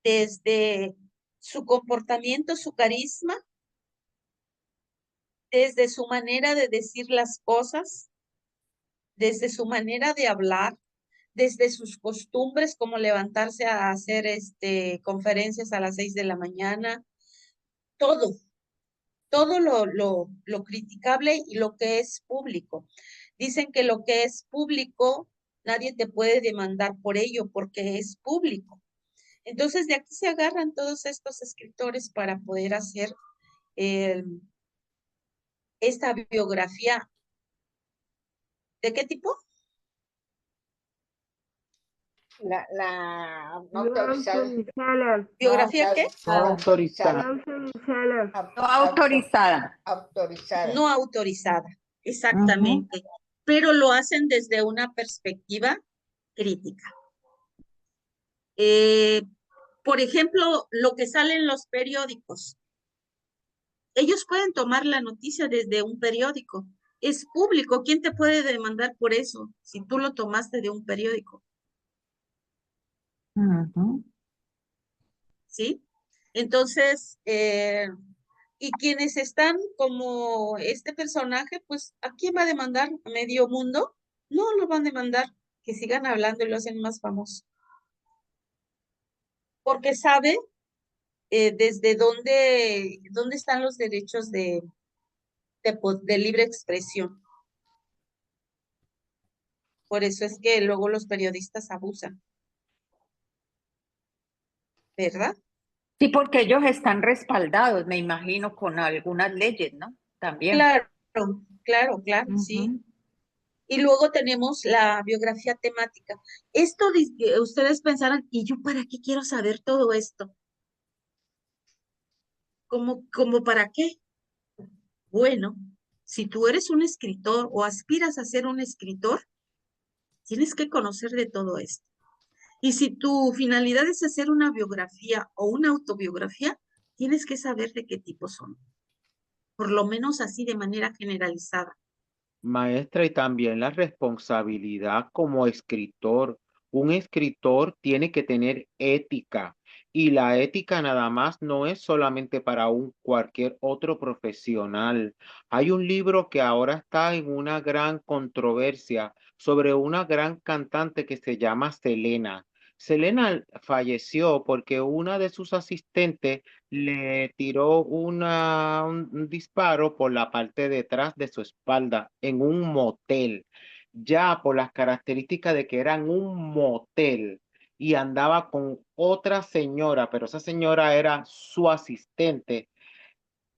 desde su comportamiento, su carisma, desde su manera de decir las cosas, desde su manera de hablar, desde sus costumbres, como levantarse a hacer conferencias a las 6 de la mañana, todo. todo lo criticable y lo que es público. Dicen que lo que es público, nadie te puede demandar por ello porque es público. Entonces, de aquí se agarran todos estos escritores para poder hacer esta biografía. ¿De qué tipo? La no No autorizada. autorizada. ¿Biografía qué? No Autorizada. autorizada. No autorizada. Autorizada. No autorizada, Ujú. exactamente. Pero lo hacen desde una perspectiva crítica. Por ejemplo, lo que sale en los periódicos. Ellos pueden tomar la noticia desde un periódico. Es público. ¿Quién te puede demandar por eso si tú lo tomaste de un periódico? Ujú. ¿Sí? Entonces, y quienes están como este personaje, pues, ¿a quién va a demandar? ¿A medio mundo? No lo van a demandar, que sigan hablando y lo hacen más famoso. Porque sabe desde dónde están los derechos de libre expresión. Por eso es que luego los periodistas abusan, ¿verdad? Sí, porque ellos están respaldados, me imagino, con algunas leyes, ¿no? También. Claro, claro, sí. Ujú. Y luego tenemos la biografía temática. Esto, ustedes pensarán, ¿y yo para qué quiero saber todo esto? ¿Cómo para qué? Bueno, si tú eres un escritor o aspiras a ser un escritor, tienes que conocer de todo esto. Y si tu finalidad es hacer una biografía o una autobiografía, tienes que saber de qué tipo son, por lo menos así de manera generalizada. Maestra, y también la responsabilidad como escritor. Un escritor tiene que tener ética y la ética nada más no es solamente para un cualquier otro profesional. Hay un libro que ahora está en una gran controversia sobre una gran cantante que se llama Selena. Selena falleció porque una de sus asistentes le tiró un disparo por la parte de atrás de su espalda en un motel, ya por las características de que eran un motel y andaba con otra señora, pero esa señora era su asistente.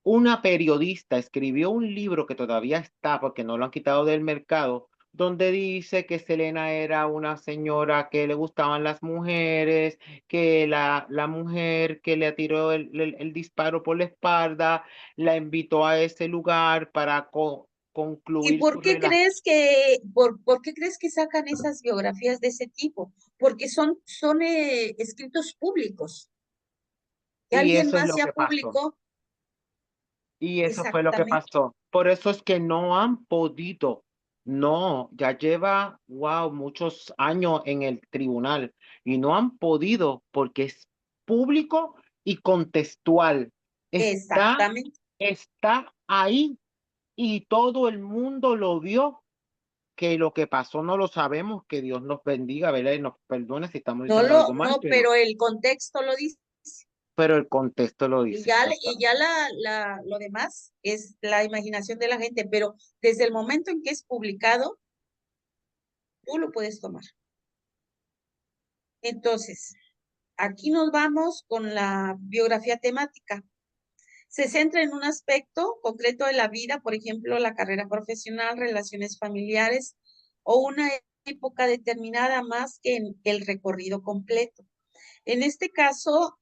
Una periodista escribió un libro que todavía está porque no lo han quitado del mercado, donde dice que Selena era una señora que le gustaban las mujeres, que la mujer que le tiró el disparo por la espalda la invitó a ese lugar para ¿Y concluir por su qué relación. por qué crees que sacan esas biografías de ese tipo? Porque son escritos públicos. Que Y alguien eso es más lo sea que pasó. público, Y eso fue lo que exactamente. pasó. Por eso es que no han podido. No, ya lleva, wow, muchos años en el tribunal y no han podido porque es público y contextual. Está, Exactamente. está ahí y todo el mundo lo vio. Que lo que pasó no lo sabemos, que Dios nos bendiga, ¿verdad? Y nos perdone si estamos diciendo algo mal, No, pero el contexto lo dice. pero el contexto lo Y dice. ya lo demás es la imaginación de la gente, pero desde el momento en que es publicado, tú lo puedes tomar. Entonces, aquí nos vamos con la biografía temática. Se centra en un aspecto concreto de la vida, por ejemplo, la carrera profesional, relaciones familiares o una época determinada más que en el recorrido completo. En este caso,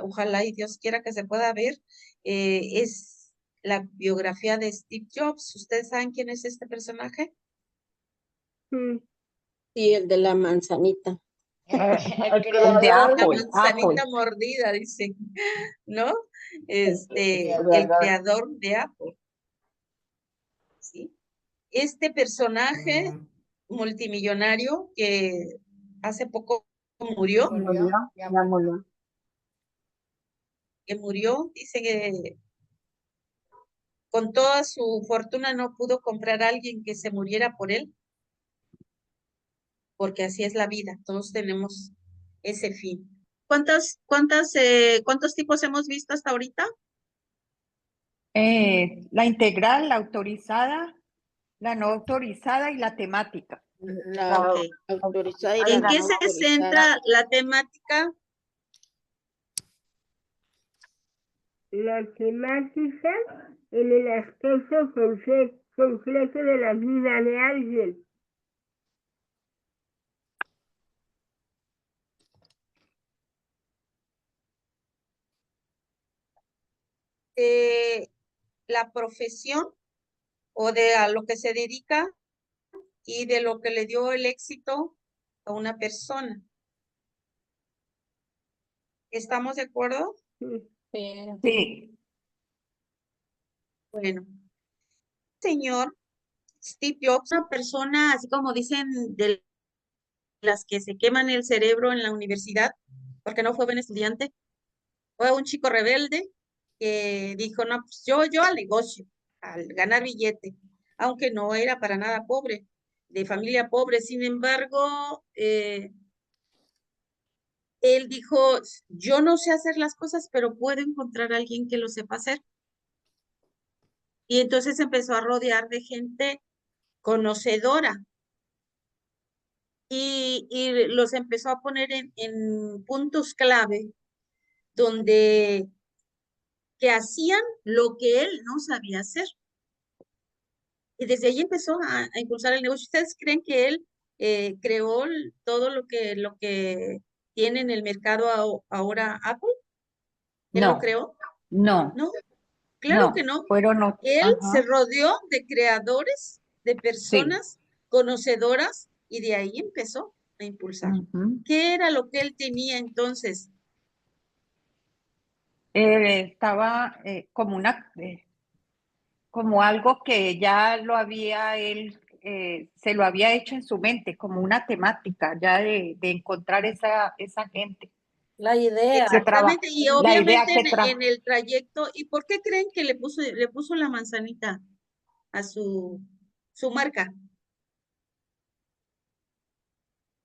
ojalá y Dios quiera que se pueda ver, es la biografía de Steve Jobs. ¿Ustedes saben quién es este personaje? Sí. Sí, el de la manzanita. El El de creador, La Apple, manzanita mordida, dicen, ¿no? el El creador. creador de Apple, ¿sí? Este personaje multimillonario que hace poco murió, Murió, ya ya murió. murió. dice que con toda su fortuna no pudo comprar a alguien que se muriera por él, porque así es la vida, todos tenemos ese fin. ¿Cuántos tipos hemos visto hasta ahorita? La integral, la autorizada, la no autorizada y la temática. La Ok. autorizada y la ¿En no qué se autorizada. centra la temática? La temática en el aspecto concreto de la vida de alguien. De la profesión o de a lo que se dedica y de lo que le dio el éxito a una persona. ¿Estamos de acuerdo? Sí. Sí, Bueno, señor Steve Jobs, una persona, así como dicen, de las que se queman el cerebro en la universidad, porque no fue buen estudiante, fue un chico rebelde que dijo, no, pues yo al negocio, al ganar billete, aunque no era para nada pobre, de familia pobre. Sin embargo, él dijo, yo no sé hacer las cosas, pero puedo encontrar a alguien que lo sepa hacer. Y entonces empezó a rodear de gente conocedora y los empezó a poner en puntos clave donde que hacían lo que él no sabía hacer. Y desde ahí empezó a impulsar el negocio. ¿Ustedes creen que él creó todo lo que tiene en el mercado ahora Apple? ¿Él lo no, creó? no, No, claro que no, no. fueron otros. Él se Ajá, rodeó de creadores, de sí. personas conocedoras y de ahí empezó a impulsar. Ujú. ¿Qué era lo que él tenía entonces? Estaba como algo que ya lo había él, se lo había hecho en su mente, como una temática ya de encontrar esa gente. La idea. Que traba, Exactamente, y la idea obviamente que en el trayecto, ¿y por qué creen que le puso la manzanita a su marca?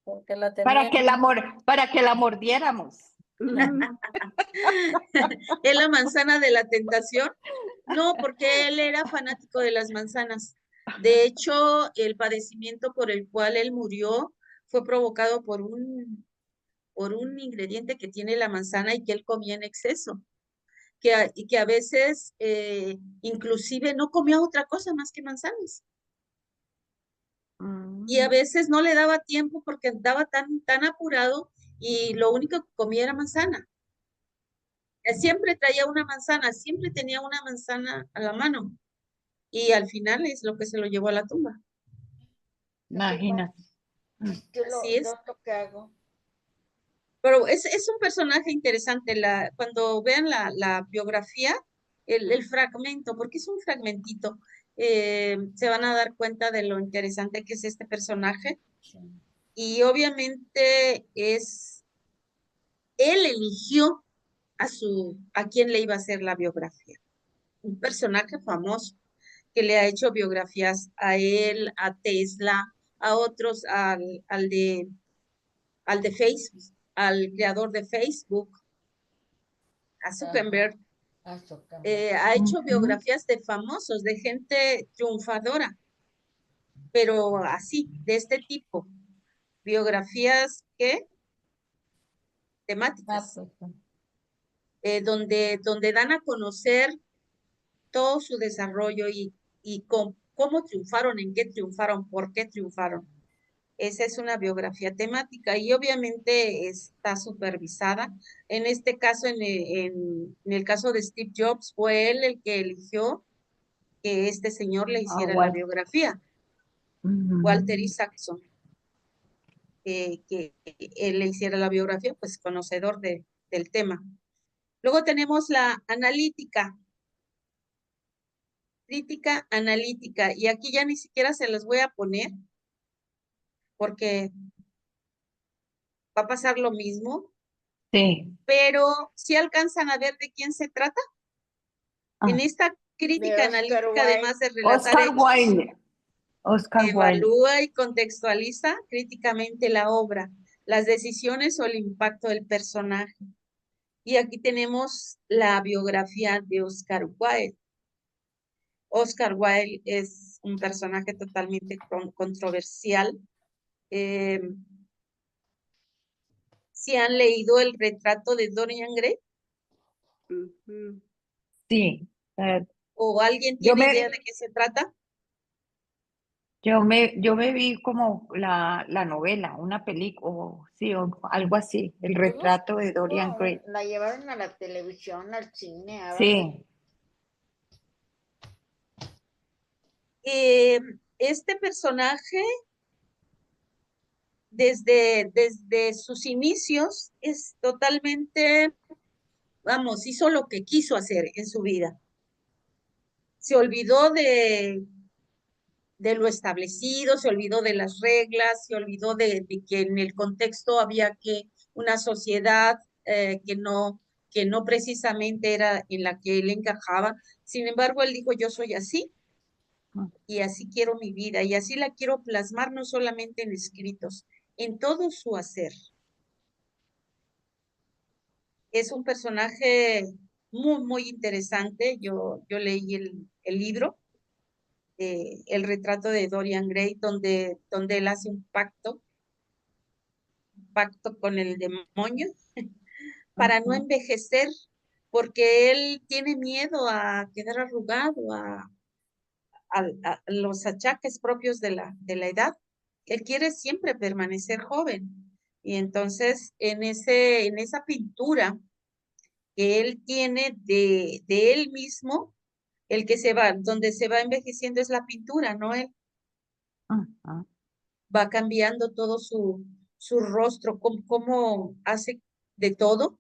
Porque la para tenía. que para que la mordiéramos. ¿Es la manzana de la tentación? No, porque él era fanático de las manzanas. De hecho, el padecimiento por el cual él murió fue provocado por un ingrediente que tiene la manzana y que él comía en exceso, y que a veces inclusive no comía otra cosa más que manzanas. Y a veces no le daba tiempo porque andaba tan apurado y lo único que comía era manzana. Siempre traía una manzana, siempre tenía una manzana a la mano y al final es lo que se lo llevó a la tumba. Imagínate. Así es. Yo lo que hago. Pero es un personaje interesante. Cuando vean la biografía, el fragmento, porque es un fragmentito, se van a dar cuenta de lo interesante que es este personaje. Y obviamente él eligió a quién le iba a hacer la biografía. Un personaje famoso que le ha hecho biografías a él, a Tesla, a otros, al de Facebook, al creador de Facebook, a Zuckerberg. Ha hecho biografías de famosos, de gente triunfadora, pero así, de este tipo. Biografías temáticas, donde dan a conocer todo su desarrollo y cómo triunfaron, en qué triunfaron, por qué triunfaron. Esa es una biografía temática y obviamente está supervisada. En este caso, en el caso de Steve Jobs, fue él el que eligió que este señor le hiciera la biografía, Walter Isaacson, que él le hiciera la biografía, pues conocedor del tema. Luego tenemos la analítica, crítica analítica, y aquí ya ni siquiera se los voy a poner porque va a pasar lo mismo, Sí. pero si alcanzan a ver de quién se trata. En esta crítica De Oscar analítica, además de Wilde. relatar Oscar hechos, Wilde. Oscar Wilde. evalúa y contextualiza críticamente la obra, las decisiones o el impacto del personaje. Y aquí tenemos la biografía de Oscar Wilde. Oscar Wilde es un personaje totalmente controversial. ¿Si han leído El retrato de Dorian Gray? Ujú. Sí, ¿O alguien yo tiene idea me, de qué se trata? yo me vi como la novela, una película, sí, o algo así, el retrato de Dorian Gray. La llevaron a la televisión, al cine, a ver. Sí, Este personaje, desde sus inicios, es totalmente, vamos, hizo lo que quiso hacer en su vida. Se olvidó de lo establecido, se olvidó de las reglas, se olvidó de que en el contexto había una sociedad que no precisamente era en la que él encajaba. Sin embargo, él dijo, yo soy así y así quiero mi vida y así la quiero plasmar no solamente en escritos, en todo su hacer. Es un personaje muy, muy interesante. Yo leí el libro, El retrato de Dorian Gray, donde él hace un pacto con el demonio para no ujú, envejecer, porque él tiene miedo a quedar arrugado, a los achaques propios de la edad. Él quiere siempre permanecer joven. Y entonces, en esa pintura que él tiene de él mismo, el que se va, donde se va envejeciendo es la pintura, ¿no? Él ujú. va cambiando todo su rostro, cómo hace de todo,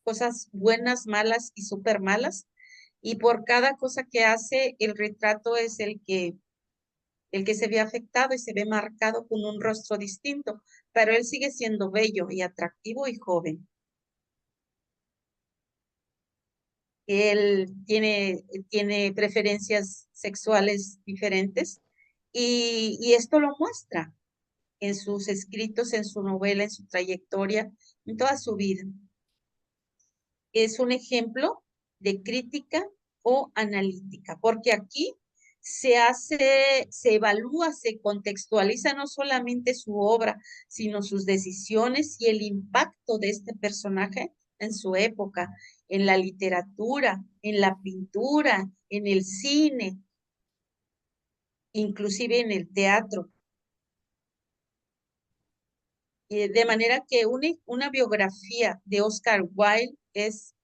cosas buenas, malas y súper malas. Y por cada cosa que hace, el retrato es el que se ve afectado y se ve marcado con un rostro distinto, pero él sigue siendo bello y atractivo y joven. Él tiene preferencias sexuales diferentes y esto lo muestra en sus escritos, en su novela, en su trayectoria, en toda su vida. Es un ejemplo de crítica o analítica, porque aquí se evalúa, se contextualiza no solamente su obra, sino sus decisiones y el impacto de este personaje en su época, en la literatura, en la pintura, en el cine, inclusive en el teatro. De manera que una biografía de Oscar Wilde es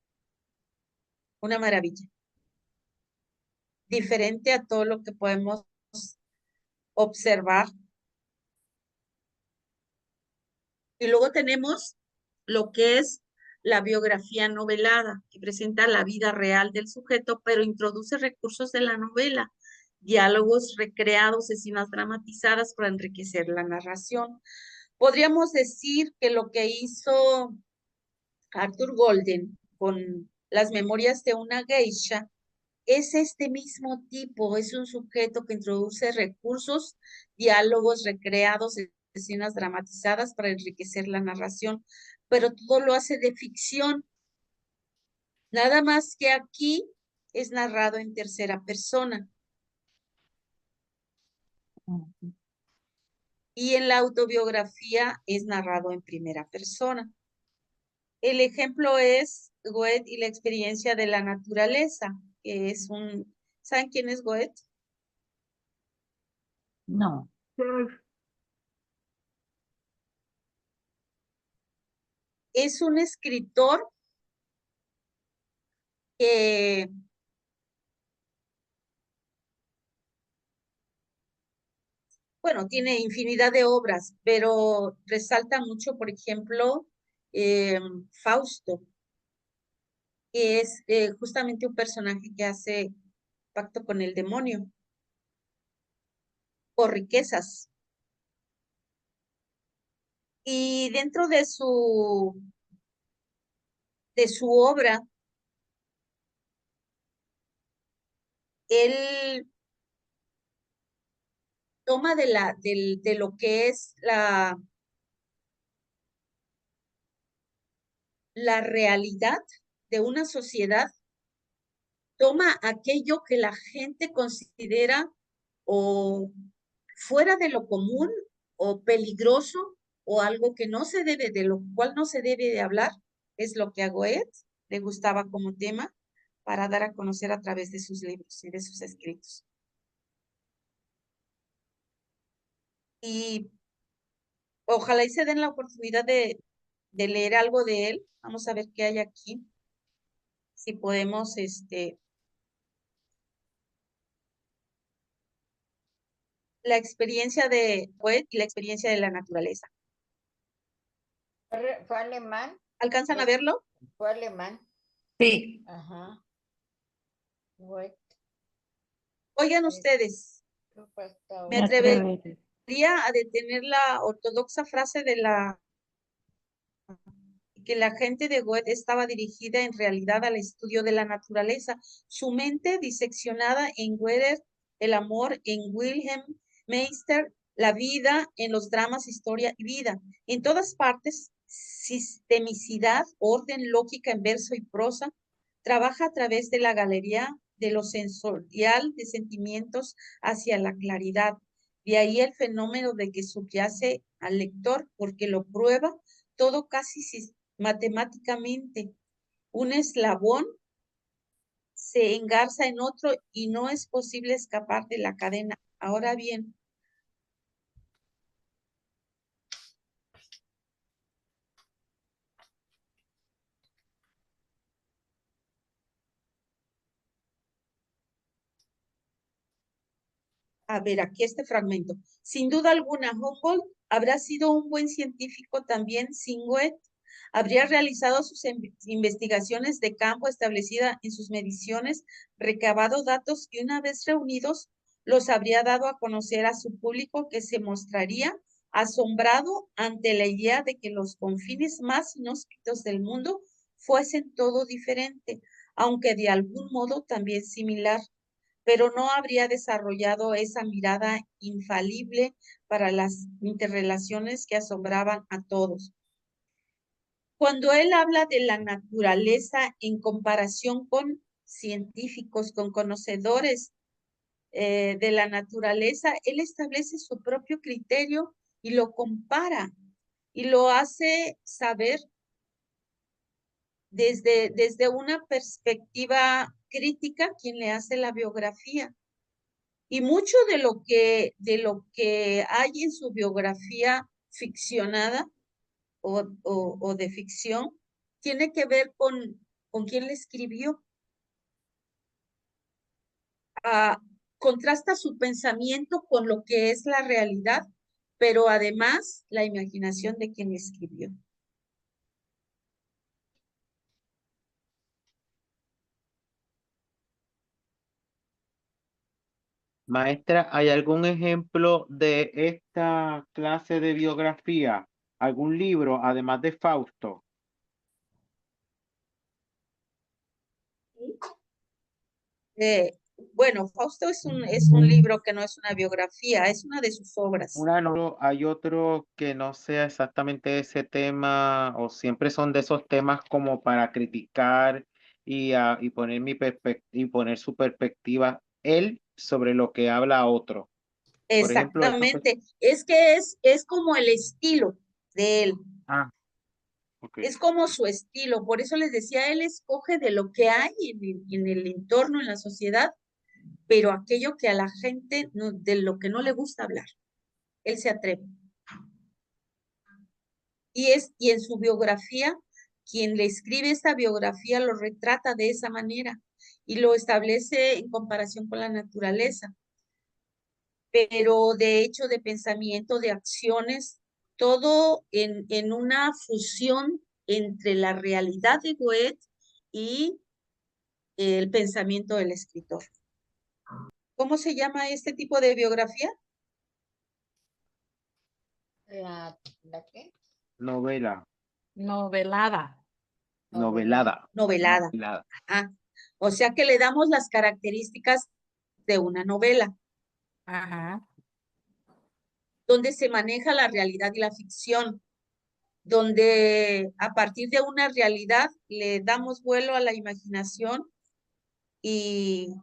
una maravilla, diferente a todo lo que podemos observar. Y luego tenemos lo que es la biografía novelada, que presenta la vida real del sujeto, pero introduce recursos de la novela, diálogos recreados, escenas dramatizadas para enriquecer la narración. Podríamos decir que lo que hizo Arthur Golden con Las memorias de una geisha es este mismo tipo, es un sujeto que introduce recursos, diálogos recreados, escenas dramatizadas para enriquecer la narración, pero todo lo hace de ficción, nada más que aquí es narrado en tercera persona Ujú. y en la autobiografía es narrado en primera persona. El ejemplo es Goethe y la experiencia de la naturaleza, que es ¿saben quién es Goethe? No, Entonces, Es un escritor que, bueno, tiene infinidad de obras, pero resalta mucho, por ejemplo, eh, Fausto, que es justamente un personaje que hace pacto con el demonio, o riquezas. Y dentro de su obra, él toma de lo que es la realidad de una sociedad toma aquello que la gente considera o fuera de lo común o peligroso o algo que no se debe, de lo cual no se debe de hablar, es lo que a Goethe le gustaba como tema para dar a conocer a través de sus libros y de sus escritos. Y ojalá y se den la oportunidad de leer algo de él. Vamos a ver qué hay aquí. Si podemos, la experiencia de Goethe y la experiencia de la naturaleza. ¿Fue alemán? ¿Alcanzan a verlo? ¿Fue alemán? Sí. Ajá. Goethe. Oigan ustedes, Creo que hasta me ahora. atrevería a detener la ortodoxa frase de que la gente de Goethe estaba dirigida en realidad al estudio de la naturaleza. Su mente diseccionada en Werther, el amor en Wilhelm Meister, la vida en los dramas, historia y vida. En todas partes, sistemicidad, orden, lógica en verso y prosa, trabaja a través de la galería de lo sensorial de sentimientos hacia la claridad. De ahí el fenómeno de que subyace al lector, porque lo prueba todo casi matemáticamente. Un eslabón se engarza en otro y no es posible escapar de la cadena. Ahora bien, a ver, aquí este fragmento. Sin duda alguna, Humboldt habrá sido un buen científico también sin Goethe. Habría realizado sus investigaciones de campo establecida en sus mediciones, recabado datos y una vez reunidos, los habría dado a conocer a su público que se mostraría asombrado ante la idea de que los confines más inhóspitos del mundo fuesen todo diferente, aunque de algún modo también similar, pero no habría desarrollado esa mirada infalible para las interrelaciones que asombraban a todos. Cuando él habla de la naturaleza en comparación con científicos, con conocedores de la naturaleza, él establece su propio criterio y lo compara y lo hace saber desde una perspectiva crítica quien le hace la biografía. Y mucho de lo que hay en su biografía ficcionada o de ficción tiene que ver con quién le escribió. Contrasta su pensamiento con lo que es la realidad, pero además la imaginación de quien le escribió. Maestra, ¿hay algún ejemplo de esta clase de biografía? ¿Algún libro, además de Fausto? Bueno, Fausto es un libro que no es una biografía, es una de sus obras. Hay otro que no sea exactamente ese tema, o siempre son de esos temas como para criticar y poner y poner su perspectiva él sobre lo que habla otro. Por ejemplo, Exactamente, es que es como el estilo de él. Ok. Es como su estilo, por eso les decía, él escoge de lo que hay en el entorno, en la sociedad, pero aquello que a la gente, de lo que no le gusta hablar, él se atreve. Y en su biografía, quien le escribe esta biografía lo retrata de esa manera y lo establece en comparación con la naturaleza. Pero de hecho, de pensamiento, de acciones, todo en una fusión entre la realidad de Goethe y el pensamiento del escritor. ¿Cómo se llama este tipo de biografía? ¿La qué? Novela. Novelada. Novelada. Novelada. Ah, o sea que le damos las características de una novela, Ajá. donde se maneja la realidad y la ficción, donde a partir de una realidad le damos vuelo a la imaginación y,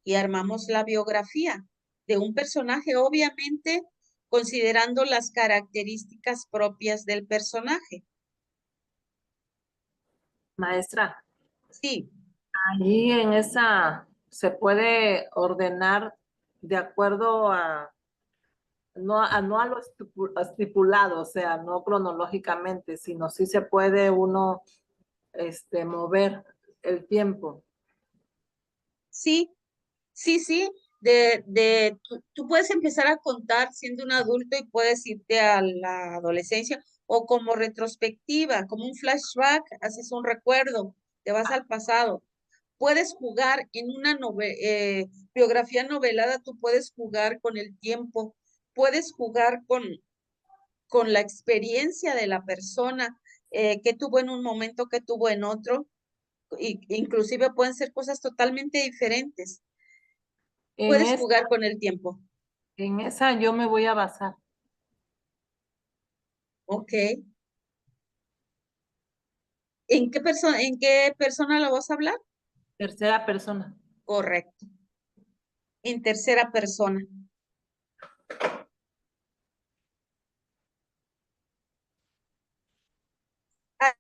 y armamos la biografía de un personaje, obviamente considerando las características propias del personaje. Maestra, Sí, ahí en esa se puede ordenar de acuerdo a no a lo estipulado, o sea, no cronológicamente, sino sí se puede uno mover el tiempo. sí, sí. Tú puedes empezar a contar siendo un adulto y puedes irte a la adolescencia o como retrospectiva, como un flashback, haces un recuerdo, te vas al pasado. Puedes jugar en una biografía novelada, tú puedes jugar con el tiempo, puedes jugar con la experiencia de la persona que tuvo en un momento, que tuvo en otro, inclusive pueden ser cosas totalmente diferentes. En Puedes esa, jugar con el tiempo. en esa yo me voy a basar. Ok. ¿En qué persona la vas a hablar? Tercera persona. Correcto. En tercera persona.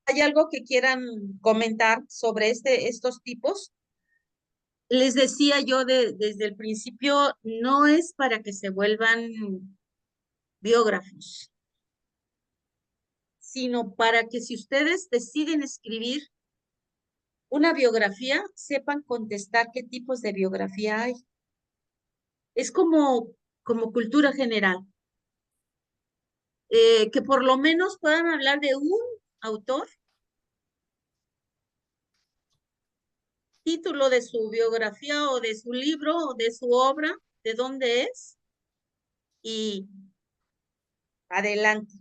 ¿Hay algo que quieran comentar sobre estos tipos? Les decía yo desde el principio, no es para que se vuelvan biógrafos, sino para que si ustedes deciden escribir una biografía, sepan contestar qué tipos de biografía hay. Es como cultura general. Que por lo menos puedan hablar de un autor, título de su biografía o de su libro o de su obra, de dónde es y adelante.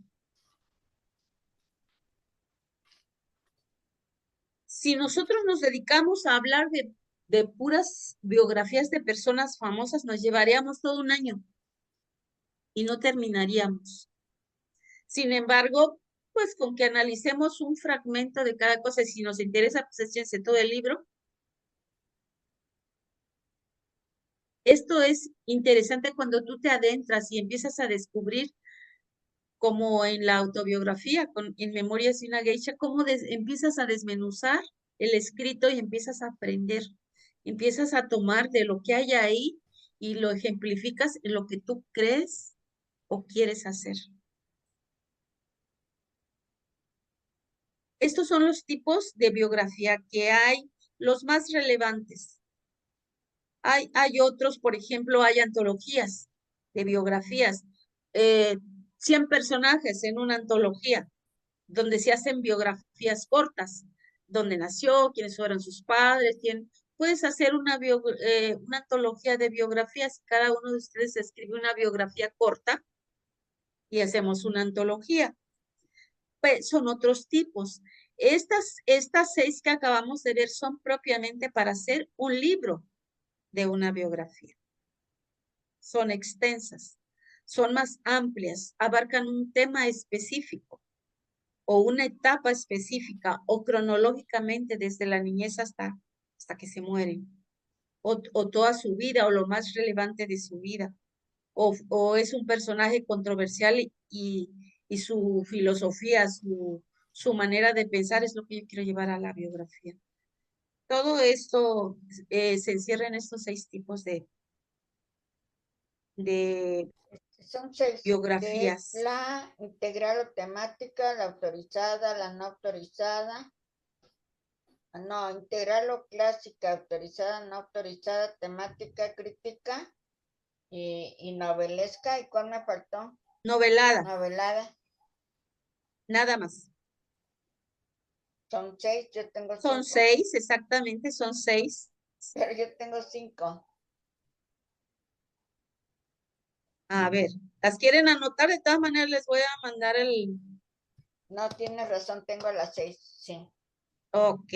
Si nosotros nos dedicamos a hablar de puras biografías de personas famosas, nos llevaríamos todo un año y no terminaríamos. Sin embargo, pues con que analicemos un fragmento de cada cosa, y si nos interesa, pues échense todo el libro. Esto es interesante cuando tú te adentras y empiezas a descubrir, como en la autobiografía, en Memorias de una geisha, cómo empiezas a desmenuzar el escrito y empiezas a aprender, empiezas a tomar de lo que hay ahí y lo ejemplificas en lo que tú crees o quieres hacer. Estos son los tipos de biografía que hay, los más relevantes. Hay otros, por ejemplo, hay antologías de biografías, 100 personajes en una antología, donde se hacen biografías cortas, dónde nació, quiénes fueron sus padres, puedes hacer una antología de biografías, cada uno de ustedes escribe una biografía corta y hacemos una antología. Pues son otros tipos. Estas 6 que acabamos de ver son propiamente para hacer un libro de una biografía. Son extensas, son más amplias, abarcan un tema específico o una etapa específica o cronológicamente desde la niñez hasta que se mueren, o toda su vida o lo más relevante de su vida, o es un personaje controversial y su filosofía, su manera de pensar es lo que yo quiero llevar a la biografía. Todo esto se encierra en estos 6 tipos de Son 6, que es biografías. la integral o temática, la autorizada, la no autorizada. No, integral o clásica, autorizada, no autorizada, temática, crítica y novelesca. ¿Y cuál me faltó? Novelada. Novelada. Nada más. Son 6, yo tengo 5. Son 6, exactamente, son 6. Pero yo tengo 5. A ver, ¿las quieren anotar? De todas maneras les voy a mandar el... No, tienes razón, tengo las 6, sí. Ok.